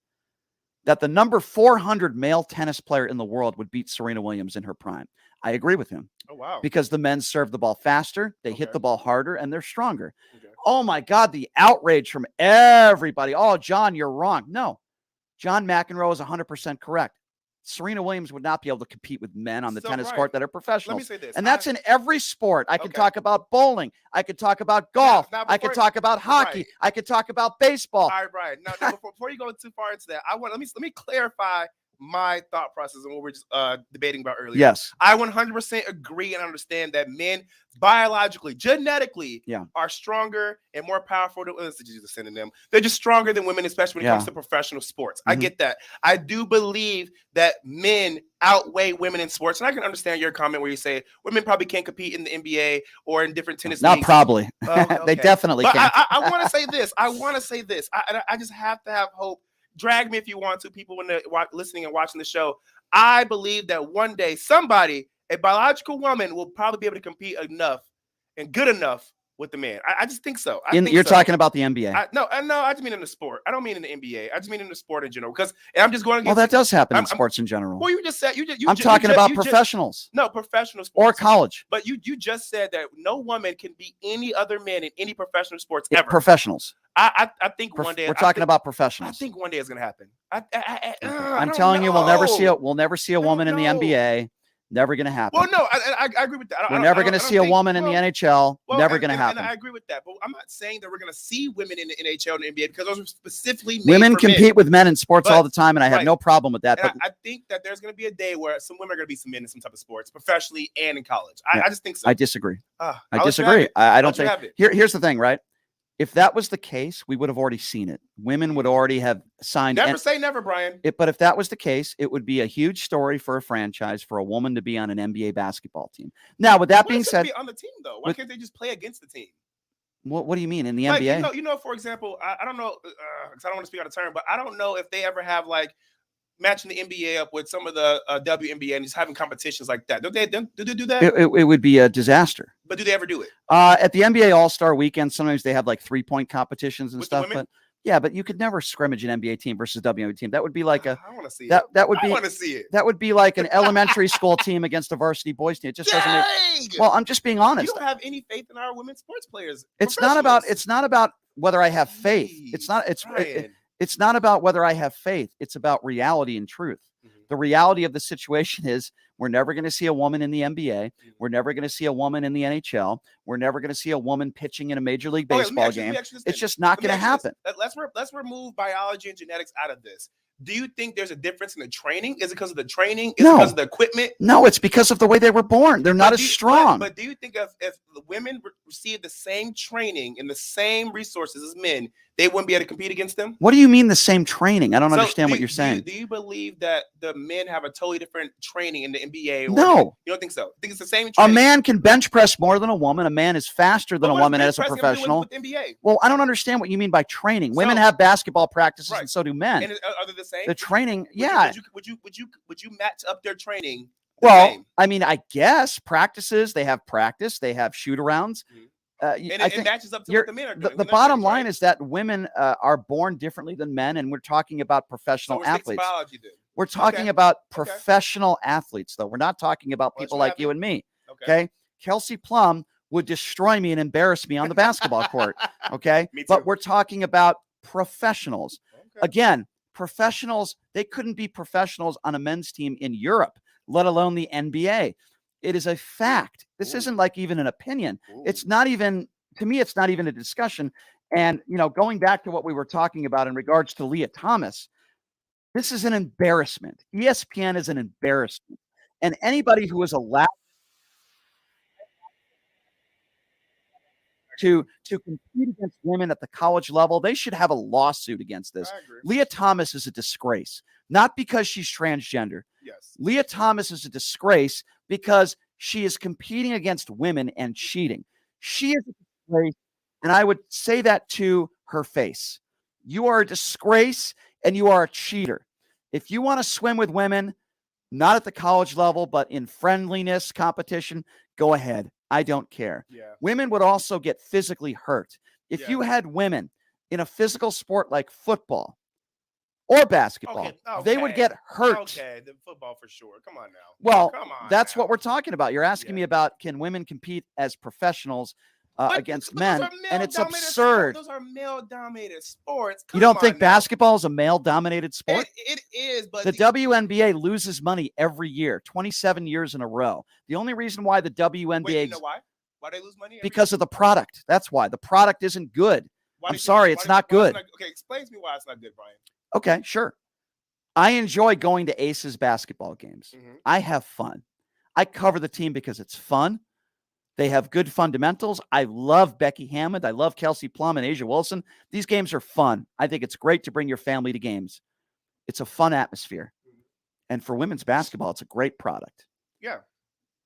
that the number 400 male tennis player in the world would beat Serena Williams in her prime. I agree with him. Oh, wow. Because the men serve the ball faster, they hit the ball harder, and they're stronger. Okay. Oh, my God, the outrage from everybody. Oh, John, you're wrong. No, John McEnroe is 100% correct. Serena Williams would not be able to compete with men on the tennis court that are professionals. Let me say this. And that's in every sport. I could talk about bowling. I could talk about golf. I could talk about hockey. I could talk about baseball. All right, Brian. Now before you go too far into that, let me clarify my thought process and what we're just debating about earlier. Yes. I 100% agree and understand that men biologically, genetically are stronger and more powerful than them. They're just stronger than women, especially when it comes to professional sports. I get that. I do believe that men outweigh women in sports. And I can understand your comment where you say women probably can't compete in the NBA or in different tennis leagues. Not probably. They definitely can. I want to say this. I just have to have hope. Drag me if you want to, people when they're listening and watching the show. I believe that one day somebody, a biological woman, will probably be able to compete enough and good enough with the man. I just think so. You're talking about the NBA. No, I just mean in the sport. I don't mean in the NBA. I just mean in the sport in general. Because I'm just going. Well, that does happen in sports in general. Well, you just said I'm talking about professionals. No, professional sports or college. But you just said that no woman can be any other man in any professional sports ever. Professionals. I think one day we're talking about professionals. I think one day it's going to happen. I'm telling you, we'll never see a woman in the NBA. Never going to happen. Well, no, I agree with that. We're never going to see a woman in the NHL. Never going to happen. And I agree with that. But I'm not saying that we're going to see women in the NHL and the NBA because those are specifically made women for compete men. with men in sports all the time, and I have no problem with that. But I think that there's going to be a day where some women are going to be some men in some type of sports, professionally and in college. I just think so. I disagree. I disagree. I don't think. Here's the thing, right? If that was the case, we would have already seen it. Women would already have signed. Never say never, Brian. But if that was the case, it would be a huge story for a franchise for a woman to be on an NBA basketball team. Now, with that being said, be on the team though. Why can't they just play against the team? What do you mean in the NBA? You know, for example, I don't know because I don't want to speak out of turn, but I don't know if they ever have like matching the NBA up with some of the WNBA and just having competitions like that. Do they do that? It would be a disaster. But do they ever do it? At the NBA All-Star Weekend, sometimes they have like 3-point competitions and with stuff. But yeah, but you could never scrimmage an NBA team versus WNBA team. That would be like I want to see that. It. That would be. I want to see it. That would be like an elementary school team against a varsity boys team. It just doesn't make. Well, I'm just being honest. You don't have any faith in our women's sports players. It's not about whether I have faith. It's not about whether I have faith. It's about reality and truth. The reality of the situation is we're never going to see a woman in the NBA. We're never going to see a woman in the NHL. We're never going to see a woman pitching in a Major League Baseball game. It's just not going to happen. Let's remove biology and genetics out of this. Do you think there's a difference in the training? Is it because of the training? Is it because of the equipment? No, it's because of the way they were born. They're not as strong. But do you think if the women receive the same training and the same resources as men, they wouldn't be able to compete against them? What do you mean the same training? I don't understand what you're saying. Do you believe that the men have a totally different training in the NBA? No. You don't think so? I think it's the same training. A man can bench press more than a woman. A man is faster than a woman as a professional. With NBA? Well, I don't understand what you mean by training. Women have basketball practices and so do men. And are they the same? The training, Would you match up their training? Well, I mean, I guess practices, they have practice, they have shoot arounds. It matches up to what the men are doing. The bottom line is that women are born differently than men, and we're talking about professional athletes. Biology, then. We're talking about professional athletes, though. We're not talking about people like you and me. Okay? Kelsey Plum would destroy me and embarrass me on the basketball court. Okay? Me too. But we're talking about professionals. Again, professionals, they couldn't be professionals on a men's team in Europe, let alone the NBA. It is a fact. This isn't like even an opinion. It's not even, to me, it's not even a discussion. And, going back to what we were talking about in regards to Lia Thomas, this is an embarrassment. ESPN is an embarrassment. And anybody who is allowed to compete against women at the college level, they should have a lawsuit against this. Lia Thomas is a disgrace, not because she's transgender. Yes. Lia Thomas is a disgrace because she is competing against women and cheating. She is a disgrace, and I would say that to her face. You are a disgrace, and you are a cheater. If you want to swim with women, not at the college level, but in friendliness competition, go ahead. I don't care. Women would also get physically hurt. If you had women in a physical sport like football or basketball, they would get hurt. Okay, the football for sure. Come on now. Well, come on. That's what we're talking about. You're asking me about, can women compete as professionals against men? And it's absurd. Those are male-dominated sports. You don't think basketball is a male-dominated sport? It is, but the WNBA loses money every year, 27 years in a row. The only reason why the WNBA... Wait, you know why? Why they lose money? Because of the product. That's why. The product isn't good. I'm sorry, it's not good. Okay, explain to me why it's not good, Brian. Okay, sure. I enjoy going to Aces basketball games. I have fun. I cover the team because it's fun. They have good fundamentals. I love Becky Hammond. I love Kelsey Plum and Asia Wilson. These games are fun. I think it's great to bring your family to games. It's a fun atmosphere. And for women's basketball, it's a great product. Yeah.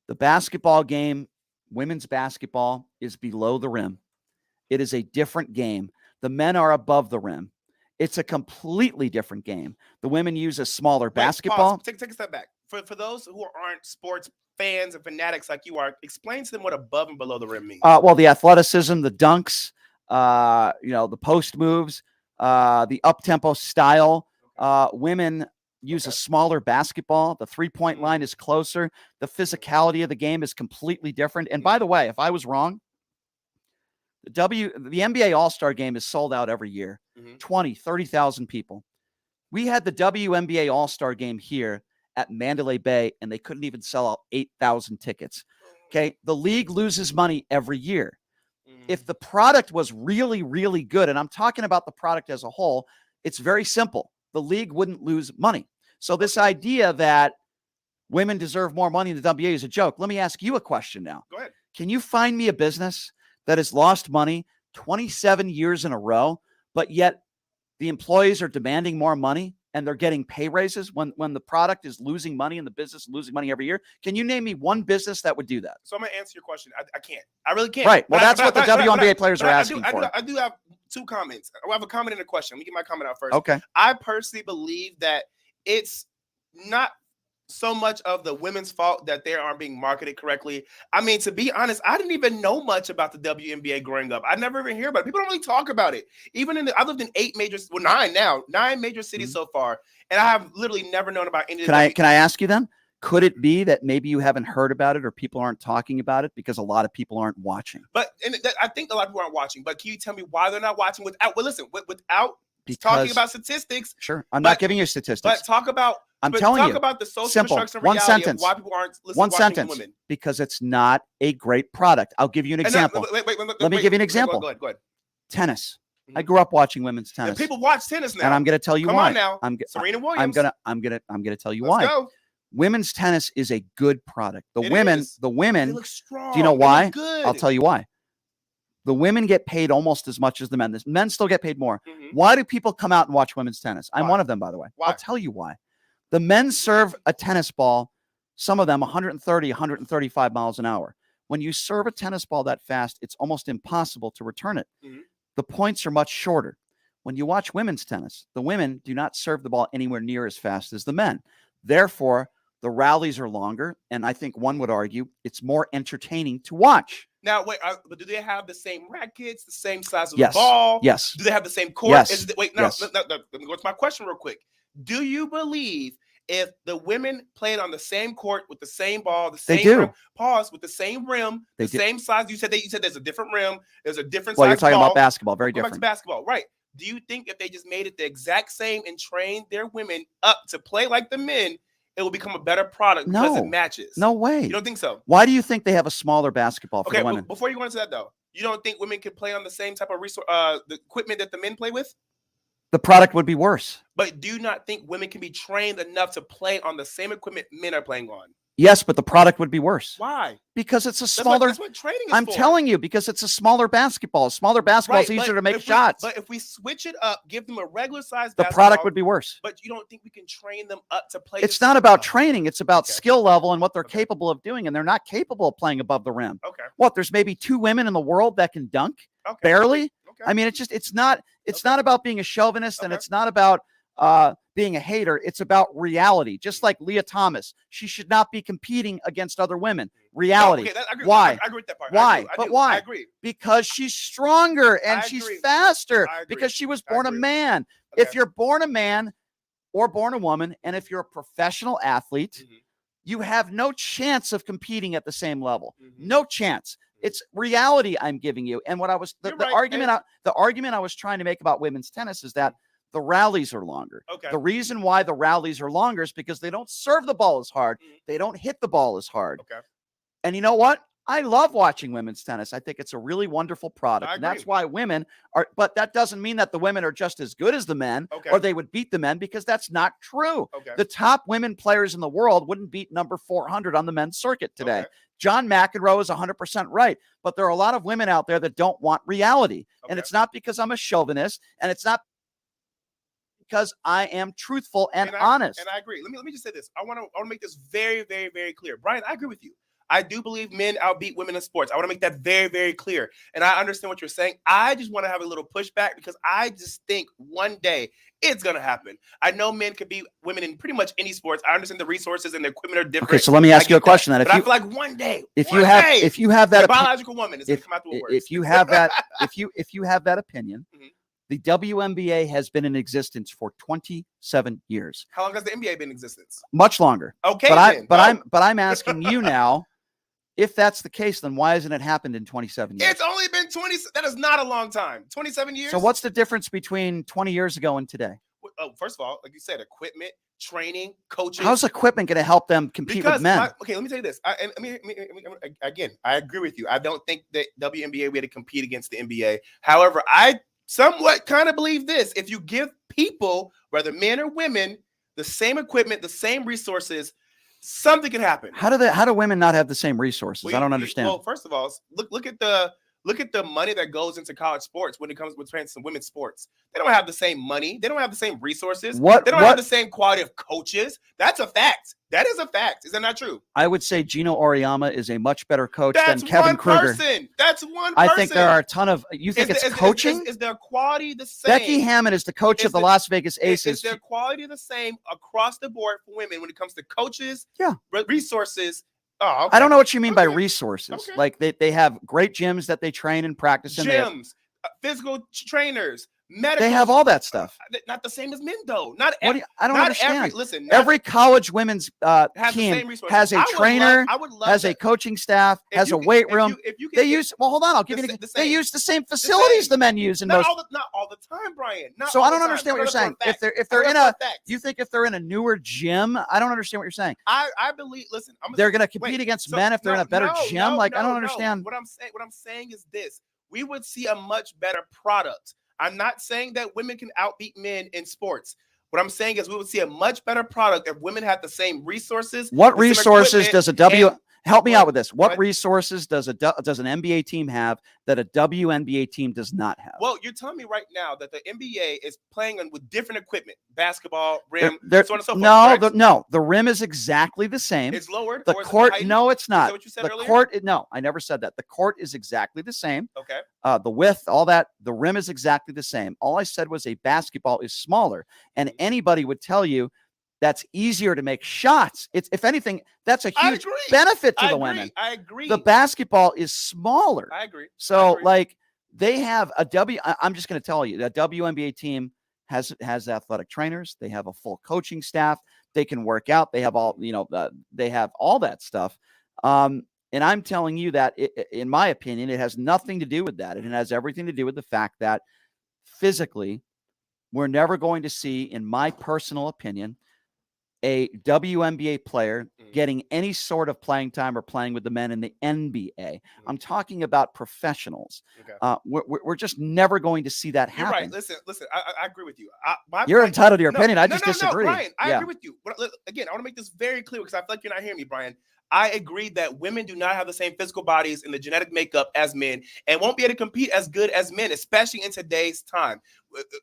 The basketball game, women's basketball, is below the rim. It is a different game. The men are above the rim. It's a completely different game. The women use a smaller basketball. Take a step back. For those who aren't sports fans and fanatics like you are, explain to them what above and below the rim means. Well, the athleticism, the dunks, the post moves, the up-tempo style. Women use a smaller basketball. The three-point line is closer. The physicality of the game is completely different. And by the way, if I was wrong, the NBA All-Star game is sold out every year. 20, 30,000 people. We had the WNBA All-Star game here at Mandalay Bay, and they couldn't even sell out 8,000 tickets. Okay. The league loses money every year. If the product was really, really good, and I'm talking about the product as a whole, it's very simple. The league wouldn't lose money. So this idea that women deserve more money in the WNBA is a joke. Let me ask you a question now. Go ahead. Can you find me a business that has lost money 27 years in a row, but yet the employees are demanding more money and they're getting pay raises when the product is losing money and the business is losing money every year? Can you name me one business that would do that? So I'm going to answer your question. I can't. I really can't. Right. Well, that's what the WNBA players are asking for. I do have two comments. I have a comment and a question. Let me get my comment out first. Okay. I personally believe that it's not so much of the women's fault that they aren't being marketed correctly. I mean, to be honest, I didn't even know much about the WNBA growing up. I never even hear about it. People don't really talk about it. Even I lived in 9 major cities so far, and I have literally never known about any. Can I ask you then? Could it be that maybe you haven't heard about it or people aren't talking about it because a lot of people aren't watching? But I think a lot of people aren't watching. But can you tell me why they're not watching without Because, talking about statistics? Sure, I'm not giving you statistics. But talk about the social construction reality of why people aren't listening to women. Because it's not a great product. I'll give you an example. Let me give you an example. Go ahead. Tennis. I grew up watching women's tennis. And people watch tennis now. And I'm going to tell you why. Come on now. Serena Williams. I'm going to tell you Let's why. Go. Women's tennis is a good product. The It women, is. the women, They look strong. do you know They why? look good. I'll tell you why. The women get paid almost as much as the men. The men still get paid more. Why do people come out and watch women's tennis? I'm one of them, by the way. Why? I'll tell you why. The men serve a tennis ball, some of them 130, 135 miles an hour. When you serve a tennis ball that fast, it's almost impossible to return it. The points are much shorter. When you watch women's tennis, the women do not serve the ball anywhere near as fast as the men. Therefore, the rallies are longer, and I think one would argue it's more entertaining to watch. Now, wait, but do they have the same rackets, the same size of Yes. the ball? Yes. Do they have the same court? Yes. Yes. Let me go to my question real quick. Do you believe if the women played on the same court with the same ball, the same rim, with the same rim, same size? You said there's a different rim, there's a different size. Well, you're talking ball. about basketball, very Go back different. to basketball, right? Do you think if they just made it the exact same and trained their women up to play like the men, it will become a better product because it matches? No way. You don't think so? Why do you think they have a smaller basketball for the women? Before you go into that though, you don't think women can play on the same type of the equipment that the men play with? The product would be worse. But do you not think women can be trained enough to play on the same equipment men are playing on? Yes, but the product would be worse. Why? Because it's a smaller. That's what training is I'm for. telling you, because it's a smaller basketball. A smaller basketball is easier to make shots. But if we switch it up, give them a regular size the basketball, product would be worse. But you don't think we can train them up to play? It's not about training. It's about skill level and what they're capable of doing. And they're not capable of playing above the rim. Okay. What? There's maybe 2 women in the world that can dunk? Okay. Barely? Okay. I mean, it's not about being a chauvinist and it's not about being a hater. It's about reality. Just like Lia Thomas, she should not be competing against other women. Reality. Why? I agree with that part. Why? Why? I agree. Because she's stronger and she's faster. I agree. Because she was born a man. Okay. If you're born a man or born a woman, and if you're a professional athlete, you have no chance of competing at the same level. No chance. It's reality I'm giving you. And what I was the argument I was trying to make about women's tennis is that the rallies are longer. Okay. The reason why the rallies are longer is because they don't serve the ball as hard. They don't hit the ball as hard. Okay. And you know what? I love watching women's tennis. I think it's a really wonderful product. And that's why women are, but that doesn't mean that the women are just as good as the men or they would beat the men, because that's not true. Okay. The top women players in the world wouldn't beat number 400 on the men's circuit today. John McEnroe is 100% right, but there are a lot of women out there that don't want reality. And it's not because I'm a chauvinist, and it's not because I am truthful and honest. And I agree. Let me just say this. I want to make this very, very, very clear. Brian, I agree with you. I do believe men outbeat women in sports. I want to make that very, very clear. And I understand what you're saying. I just want to have a little pushback because I just think one day it's going to happen. I know men could beat women in pretty much any sports. I understand the resources and the equipment are different. Okay, so let me ask you a question then. But I feel like one day, if you have that biological woman is going to come out the worst. If you have that, if you have that opinion, the WNBA has been in existence for 27 years. How long has the NBA been in existence? Much longer. Okay, but I'm asking you now, if that's the case, then why hasn't it happened in 27 years? It's only been 20. That is not a long time. 27 years. So what's the difference between 20 years ago and today? Oh, first of all, like you said, equipment, training, coaching. How's equipment going to help them compete with men? Okay, let me tell you this. Again, I agree with you. I don't think that WNBA we had to compete against the NBA. However, I somewhat kind of believe this. If you give people, whether men or women, the same equipment, the same resources, something can happen. How do women not have the same resources? I don't understand. Well, first of all, look at the money that goes into college sports when it comes with trans and women's sports. They don't have the same money. They don't have the same resources. They don't have the same quality of coaches. That's a fact. That is a fact. Is that not true? I would say Gino Auriemma is a much better coach than Kevin Kruger. That's one person. I think there are a ton of. You think it's coaching? Is their quality the same? Becky Hammon is the coach of the Las Vegas Aces. Is their quality the same across the board for women when it comes to coaches? Yeah. Resources. Oh, okay. I don't know what you mean by resources. Okay. Like they have great gyms that they train and practice in. Gyms, physical trainers, medical. They have all that stuff. Not the same as men, though. I don't understand. Listen, every college women's team has a trainer, has a coaching staff, has a weight room. They use. Well, hold on. I'll give you. They use the same facilities the men use in most. Not all the time, Brian. So I don't understand what you're saying. If they're in a, you think if they're in a newer gym, I don't understand what you're saying. I believe. Listen, they're going to compete against men if they're in a better gym. Like I don't understand. What I'm saying is this: we would see a much better product. I'm not saying that women can outbeat men in sports. What I'm saying is we would see a much better product if women had the same resources. What resources does help me out with this? What resources does an NBA team have that a WNBA team does not have? Well, you're telling me right now that the NBA is playing with different equipment, basketball, rim, so on and so forth. No, the rim is exactly the same. It's lowered. The court, no, it's not. Is that what you said earlier? Court, no, I never said that. The court is exactly the same. Okay. The width, all that, the rim is exactly the same. All I said was a basketball is smaller, and anybody would tell you that's easier to make shots. It's, if anything, that's a huge benefit to the women. I agree. The basketball is smaller. I agree. So, like, they have I'm just going to tell you, that WNBA team has athletic trainers. They have a full coaching staff. They can work out. They have all, they have all that stuff. And I'm telling you that, in my opinion, it has nothing to do with that. It has everything to do with the fact that physically, we're never going to see, in my personal opinion, a WNBA player getting any sort of playing time or playing with the men in the NBA. I'm talking about professionals. Okay. We're just never going to see that happen. You're right. Listen. I agree with you. You're entitled to your opinion. I just disagree. Brian, I agree with you. But again, I want to make this very clear because I feel like you're not hearing me, Brian. I agree that women do not have the same physical bodies and the genetic makeup as men and won't be able to compete as good as men, especially in today's time.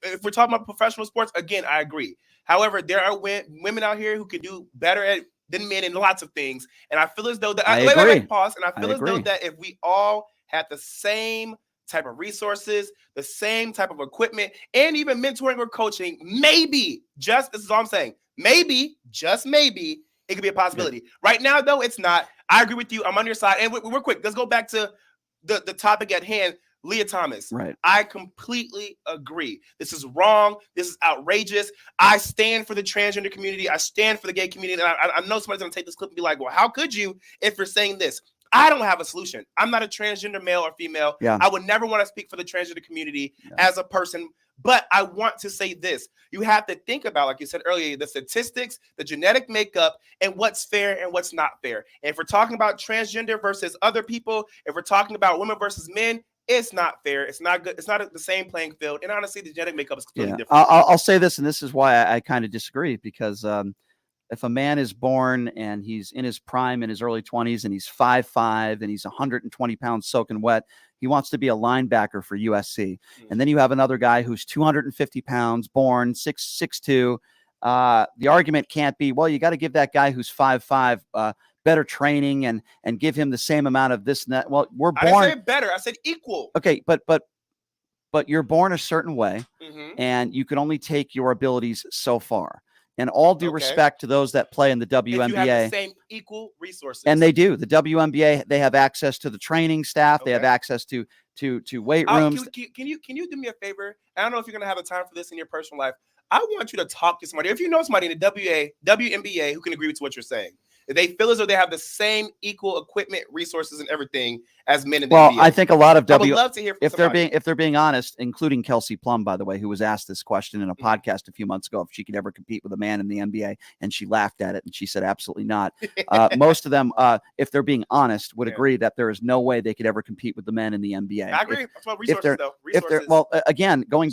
If we're talking about professional sports, again, I agree. However, there are women out here who can do better than men in lots of things. And I feel as though that pause. And I feel as though that if we all had the same type of resources, the same type of equipment, and even mentoring or coaching, maybe, this is all I'm saying, maybe, just maybe, it could be a possibility. Yeah. Right now, though, it's not. I agree with you. I'm on your side. And we're quick. Let's go back to the topic at hand. Lia Thomas. Right. I completely agree. This is wrong. This is outrageous. I stand for the transgender community. I stand for the gay community. And I know somebody's going to take this clip and be like, well, how could you if you're saying this? I don't have a solution. I'm not a transgender male or female. Yeah. I would never want to speak for the transgender community as a person. But I want to say this. You have to think about, like you said earlier, the statistics, the genetic makeup, and what's fair and what's not fair. And if we're talking about transgender versus other people, if we're talking about women versus men, it's not fair. It's not good. It's not the same playing field. And honestly, the genetic makeup is completely different. I'll say this, and this is why I kind of disagree, because if a man is born and he's in his prime in his early 20s and he's 5'5" and he's 120 pounds soaking wet, he wants to be a linebacker for USC. And then you have another guy who's 250 pounds, born 6'2". The argument can't be, well, you got to give that guy who's 5'5" better training and give him the same amount of this and that. Well, we're I didn't born say better. I said equal. Okay, but you're born a certain way, and you can only take your abilities so far. And all due respect to those that play in the WNBA, If you have the same equal resources, and they do. The WNBA, they have access to the training staff. They have access to weight rooms. Can you do me a favor? I don't know if you're gonna have the time for this in your personal life. I want you to talk to somebody. If you know somebody in the WNBA who can agree with what you're saying, if they feel as though they have the same equal equipment, resources, and everything as men in the NBA. I think a lot of I would love to hear from somebody. if they're being honest, including Kelsey Plum, by the way, who was asked this question in a podcast a few months ago if she could ever compete with a man in the NBA, and she laughed at it and she said absolutely not. Most of them, if they're being honest, would agree that there is no way they could ever compete with the men in the NBA. I agree. Resources. Again, going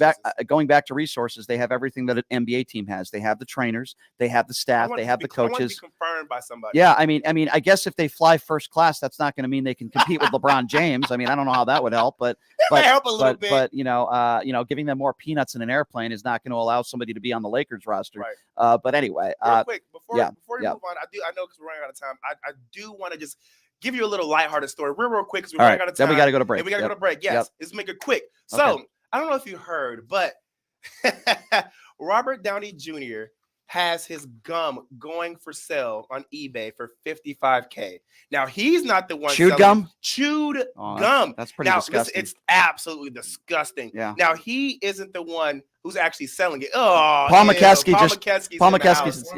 back to resources, they have everything that an NBA team has. They have the trainers, they have the staff, they have the coaches. I want to be confirmed by somebody. Yeah, I mean, I guess if they fly first class, that's not going to mean they can compete with LeBron James. I mean, I don't know how that would help, but help a little bit. But giving them more peanuts in an airplane is not going to allow somebody to be on the Lakers roster. Right. But anyway, real quick before you move on, I know because we're running out of time. I do want to just give you a little lighthearted story, real quick, because we're running out of time. Then we got to go to break. And we got to go to break. Yes, let's make it quick. So I don't know if you heard, but Robert Downey Jr. has his gum going for sale on eBay for $55K. Now he's not the one chewed gum. That's pretty disgusting. Listen, it's absolutely disgusting. Yeah. Now he isn't the one who's actually selling it. Oh, Paul Mokeski Paul Mokeski's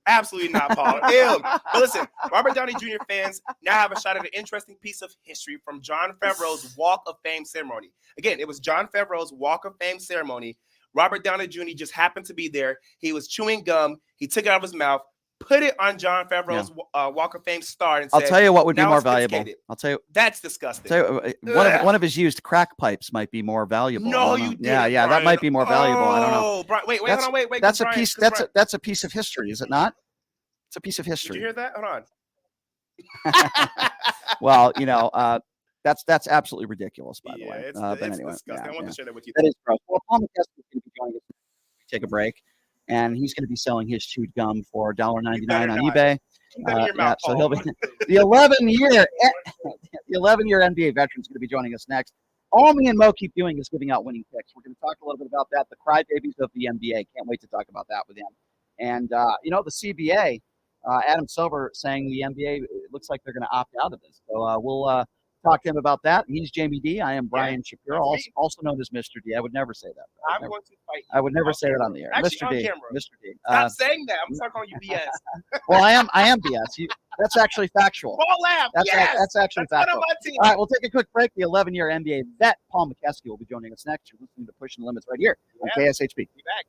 absolutely not Paul. Ew. But listen, Robert Downey Jr. fans now have a shot at an interesting piece of history from Jon Favreau's Walk of Fame ceremony. Again, it was Jon Favreau's Walk of Fame ceremony. Robert Downey Jr. just happened to be there. He was chewing gum. He took it out of his mouth, put it on Jon Favreau's Walk of Fame star, and said, I'll tell you what would be more valuable. I'll tell you. That's disgusting. One of his used crack pipes might be more valuable. No, you didn't. Yeah, Brian. that might be more valuable. I don't know. Brian, wait. That's a piece. That's a piece of history, is it not? It's a piece of history. Did you hear that? Hold on. Well, that's absolutely ridiculous, by the way. But anyway, disgusting. I wanted to share that with you. That is gross. Well, Paul McKesson is going to be joining us. Take a break, and he's going to be selling his chewed gum for $1.99 on eBay. So he'll be the 11-year NBA veteran is going to be joining us next. All me and Mo keep doing is giving out winning picks. We're going to talk a little bit about that. The crybabies of the NBA. Can't wait to talk about that with him. And the CBA, Adam Silver saying the NBA looks like they're going to opt out of this. So we'll talk to him about that. He's Jamie D. I am Brian Shapiro, also known as Mr. D. I would never say that. I would never say that on the air. Actually, Mr. D. Camera. Mr. D. Stop saying that. I'm not calling you BS. Well, I am BS. That's actually factual. Paul Lamb. That's actually factual. All right, we'll take a quick break. The 11-year NBA vet, Paul Mokeski, will be joining us next. You're listening to Pushing the Limits right here on KSHP. Be back.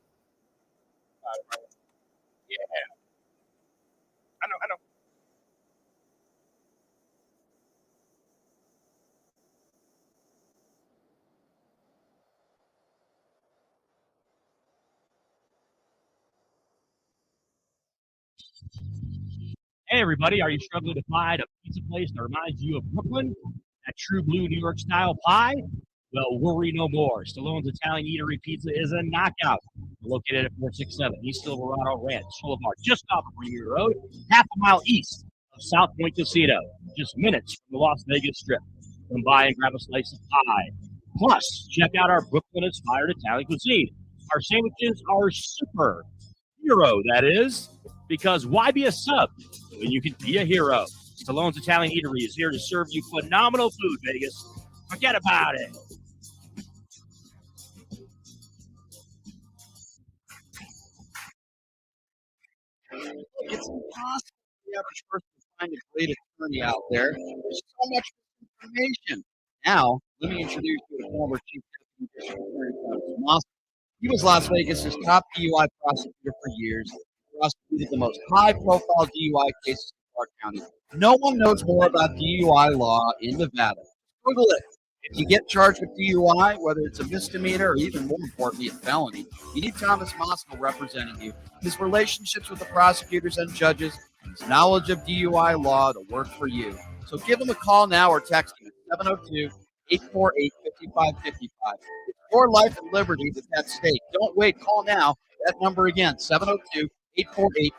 Yeah. I know. Hey, everybody, are you struggling to find a pizza place that reminds you of Brooklyn? That true blue New York style pie? Well, worry no more. Stallone's Italian Eatery Pizza is a knockout. We're located at 467 East Silverado Ranch Boulevard, just off Premier Road, half a mile east of South Point Casino, just minutes from the Las Vegas Strip. Come by and grab a slice of pie. Plus, check out our Brooklyn-inspired Italian cuisine. Our sandwiches are super. Hero, that is. Because why be a sub when you can be a hero? Stallone's Italian Eatery is here to serve you phenomenal food, Vegas. Forget about it. It's impossible for the average person to find a great attorney out there. There's so much information. Now, let me introduce you to former Chief Deputy District Attorney Travis Moss. He was Las Vegas' top DUI prosecutor for years. Prosecuted the most high-profile DUI cases in Clark County. No one knows more about DUI law in Nevada. Google it. If you get charged with DUI, whether it's a misdemeanor or even more importantly, a felony, you need Thomas Moskal representing you. His relationships with the prosecutors and judges, and his knowledge of DUI law to work for you. So give him a call now or text him at 702-848-5555. It's your life and liberty that's at stake. Don't wait. Call now. That number again, 702-848-5555.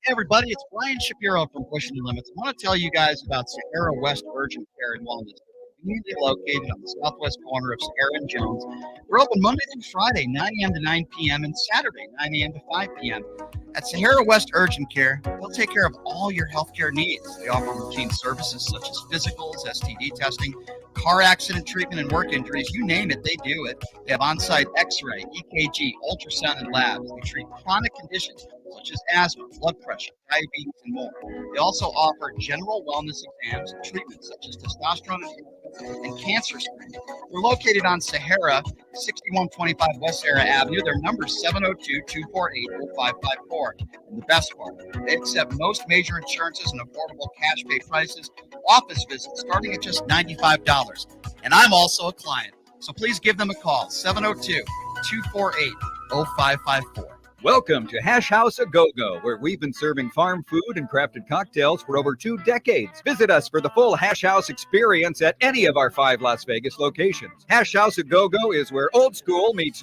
Hey everybody, it's Brian Shapiro from Pushing the Limits. I want to tell you guys about Sahara West Urgent Care and Wellness. They're conveniently located on the southwest corner of Sahara and Jones. They're open Monday through Friday, 9 a.m. to 9 p.m. and Saturday, 9 a.m. to 5 p.m. At Sahara West Urgent Care, they'll take care of all your healthcare needs. They offer routine services such as physicals, STD testing, car accident treatment, and work injuries. You name it, they do it. They have on-site x-ray, EKG, ultrasound, and labs. They treat chronic conditions such as asthma, blood pressure, diabetes, and more. They also offer general wellness exams and treatments such as testosterone and cancer screening. They're located on Sahara, 6125 West Sahara Avenue. Their number is 702-248-0554. And the best part, they accept most major insurances and affordable cash pay prices, office visits starting at just $95. And I'm also a client. So please give them a call, 702-248-0554. Welcome to Hash House A Go-Go, where we've been serving farm food and crafted cocktails for over 2 decades. Visit us for the full Hash House experience at any of our 5 Las Vegas locations. Hash House A Go-Go is where old school meets